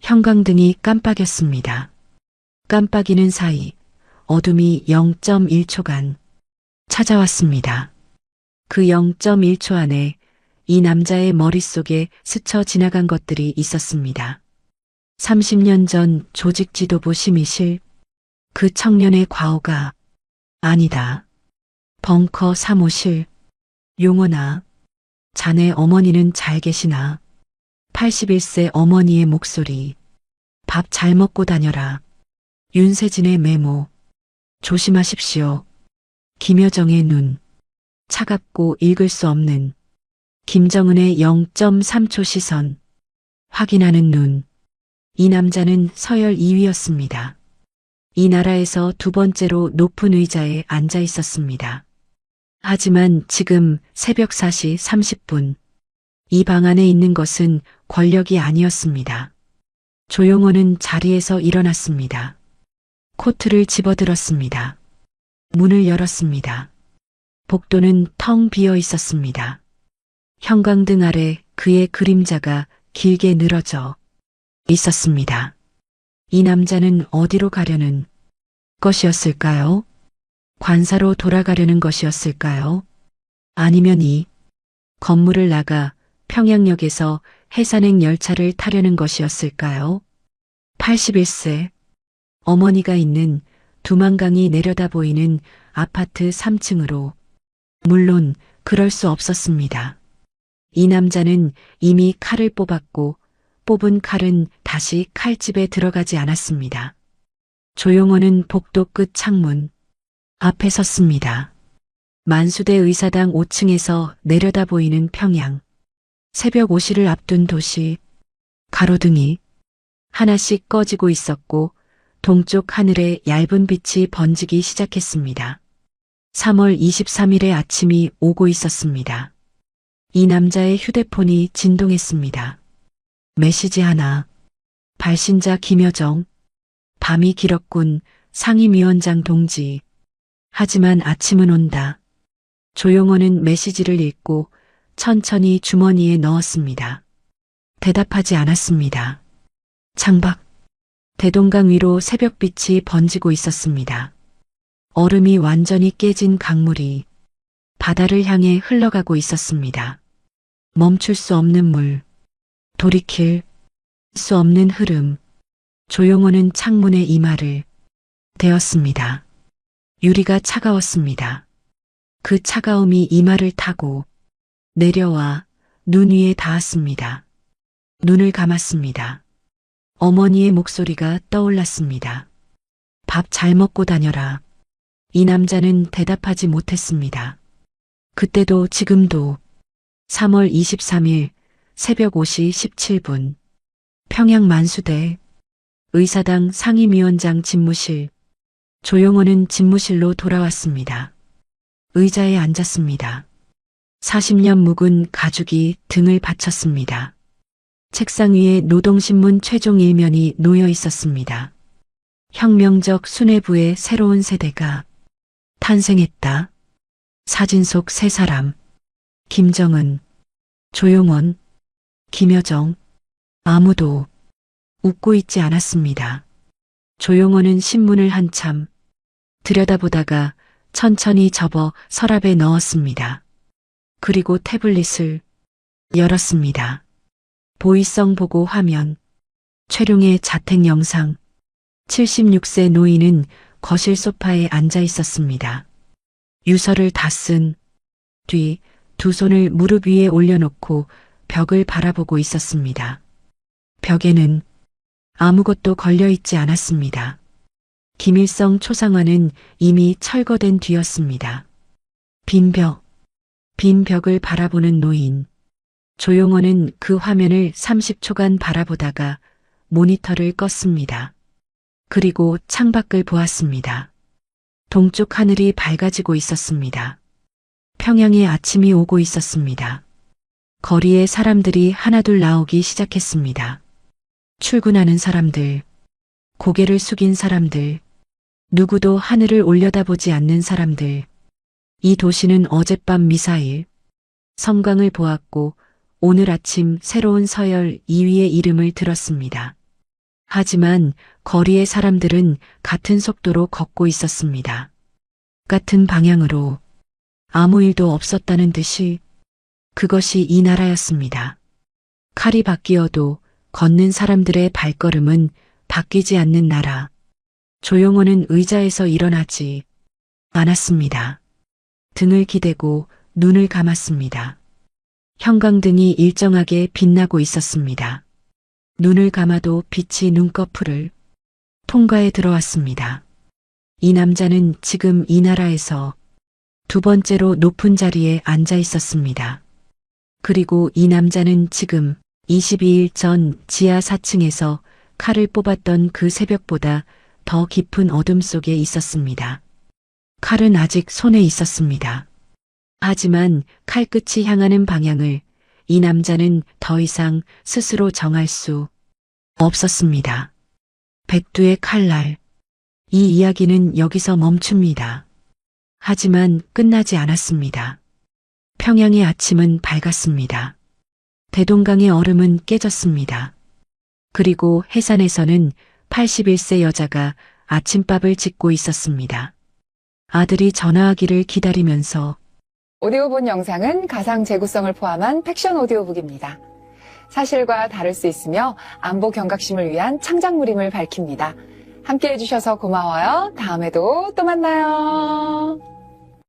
형광등이 깜빡였습니다. 깜빡이는 사이 어둠이 0.1초간 찾아왔습니다. 그 0.1초 안에 이 남자의 머릿속에 스쳐 지나간 것들이 있었습니다. 30년 전 조직지도부 심의실, 그 청년의 과오가 아니다. 벙커 사무실, 용원아, 자네 어머니는 잘 계시나? 81세 어머니의 목소리, 밥 잘 먹고 다녀라. 윤세진의 메모, 조심하십시오. 김여정의 눈, 차갑고 읽을 수 없는 김정은의 0.3초 시선, 확인하는 눈. 이 남자는 서열 2위였습니다. 이 나라에서 두 번째로 높은 의자에 앉아 있었습니다. 하지만 지금 새벽 4시 30분, 이 방 안에 있는 것은 권력이 아니었습니다. 조용원은 자리에서 일어났습니다. 코트를 집어들었습니다. 문을 열었습니다. 복도는 텅 비어 있었습니다. 형광등 아래 그의 그림자가 길게 늘어져 있었습니다. 이 남자는 어디로 가려는 것이었을까요? 관사로 돌아가려는 것이었을까요? 아니면 이 건물을 나가 평양역에서 해산행 열차를 타려는 것이었을까요? 81세 어머니가 있는 두만강이 내려다 보이는 아파트 3층으로. 물론 그럴 수 없었습니다. 이 남자는 이미 칼을 뽑았고 뽑은 칼은 다시 칼집에 들어가지 않았습니다. 조용원은 복도 끝 창문 앞에 섰습니다. 만수대 의사당 5층에서 내려다 보이는 평양. 새벽 5시를 앞둔 도시. 가로등이 하나씩 꺼지고 있었고 동쪽 하늘에 얇은 빛이 번지기 시작했습니다. 3월 23일의 아침이 오고 있었습니다. 이 남자의 휴대폰이 진동했습니다. 메시지 하나. 발신자 김여정. 밤이 길었군, 상임위원장 동지. 하지만 아침은 온다. 조용원은 메시지를 읽고 천천히 주머니에 넣었습니다. 대답하지 않았습니다. 창밖. 대동강 위로 새벽빛이 번지고 있었습니다. 얼음이 완전히 깨진 강물이 바다를 향해 흘러가고 있었습니다. 멈출 수 없는 물, 돌이킬 수 없는 흐름. 조용원은 창문에 이마를 대었습니다. 유리가 차가웠습니다. 그 차가움이 이마를 타고 내려와 눈 위에 닿았습니다. 눈을 감았습니다. 어머니의 목소리가 떠올랐습니다. 밥 잘 먹고 다녀라. 이 남자는 대답하지 못했습니다. 그때도 지금도 3월 23일 새벽 5시 17분 평양 만수대 의사당 상임위원장 집무실. 조용원은 집무실로 돌아왔습니다. 의자에 앉았습니다. 40년 묵은 가죽이 등을 받쳤습니다. 책상 위에 노동신문 최종 일면이 놓여 있었습니다. 혁명적 수뇌부의 새로운 세대가 탄생했다. 사진 속 세 사람. 김정은, 조용원, 김여정. 아무도 웃고 있지 않았습니다. 조용원은 신문을 한참 들여다보다가 천천히 접어 서랍에 넣었습니다. 그리고 태블릿을 열었습니다. 보이성 보고 화면. 최룡의 자택 영상. 76세 노인은 거실 소파에 앉아 있었습니다. 유서를 다 쓴 뒤 두 손을 무릎 위에 올려놓고 벽을 바라보고 있었습니다. 벽에는 아무것도 걸려 있지 않았습니다. 김일성 초상화는 이미 철거된 뒤였습니다. 빈 벽을 바라보는 노인. 조용원은 그 화면을 30초간 바라보다가 모니터를 껐습니다. 그리고 창밖을 보았습니다. 동쪽 하늘이 밝아지고 있었습니다. 평양의 아침이 오고 있었습니다. 거리에 사람들이 하나둘 나오기 시작했습니다. 출근하는 사람들, 고개를 숙인 사람들, 누구도 하늘을 올려다보지 않는 사람들. 이 도시는 어젯밤 미사일, 섬광을 보았고 오늘 아침 새로운 서열 2위의 이름을 들었습니다. 하지만 거리의 사람들은 같은 속도로 걷고 있었습니다. 같은 방향으로 아무 일도 없었다는 듯이 그것이 이 나라였습니다. 칼이 바뀌어도 걷는 사람들의 발걸음은 바뀌지 않는 나라. 조용호는 의자에서 일어나지 않았습니다. 등을 기대고 눈을 감았습니다. 형광등이 일정하게 빛나고 있었습니다. 눈을 감아도 빛이 눈꺼풀을 통과해 들어왔습니다. 이 남자는 지금 이 나라에서 두 번째로 높은 자리에 앉아 있었습니다. 그리고 이 남자는 지금 22일 전 지하 4층에서 칼을 뽑았던 그 새벽보다 더 깊은 어둠 속에 있었습니다. 칼은 아직 손에 있었습니다. 하지만 칼끝이 향하는 방향을 이 남자는 더 이상 스스로 정할 수 없었습니다. 백두의 칼날. 이 이야기는 여기서 멈춥니다. 하지만 끝나지 않았습니다. 평양의 아침은 밝았습니다. 대동강의 얼음은 깨졌습니다. 그리고 해산에서는 81세 여자가 아침밥을 짓고 있었습니다. 아들이 전화하기를 기다리면서 오디오본 영상은 가상 재구성을 포함한 팩션 오디오북입니다. 사실과 다를 수 있으며 안보 경각심을 위한 창작물임을 밝힙니다. 함께 해주셔서 고마워요. 다음에도 또 만나요.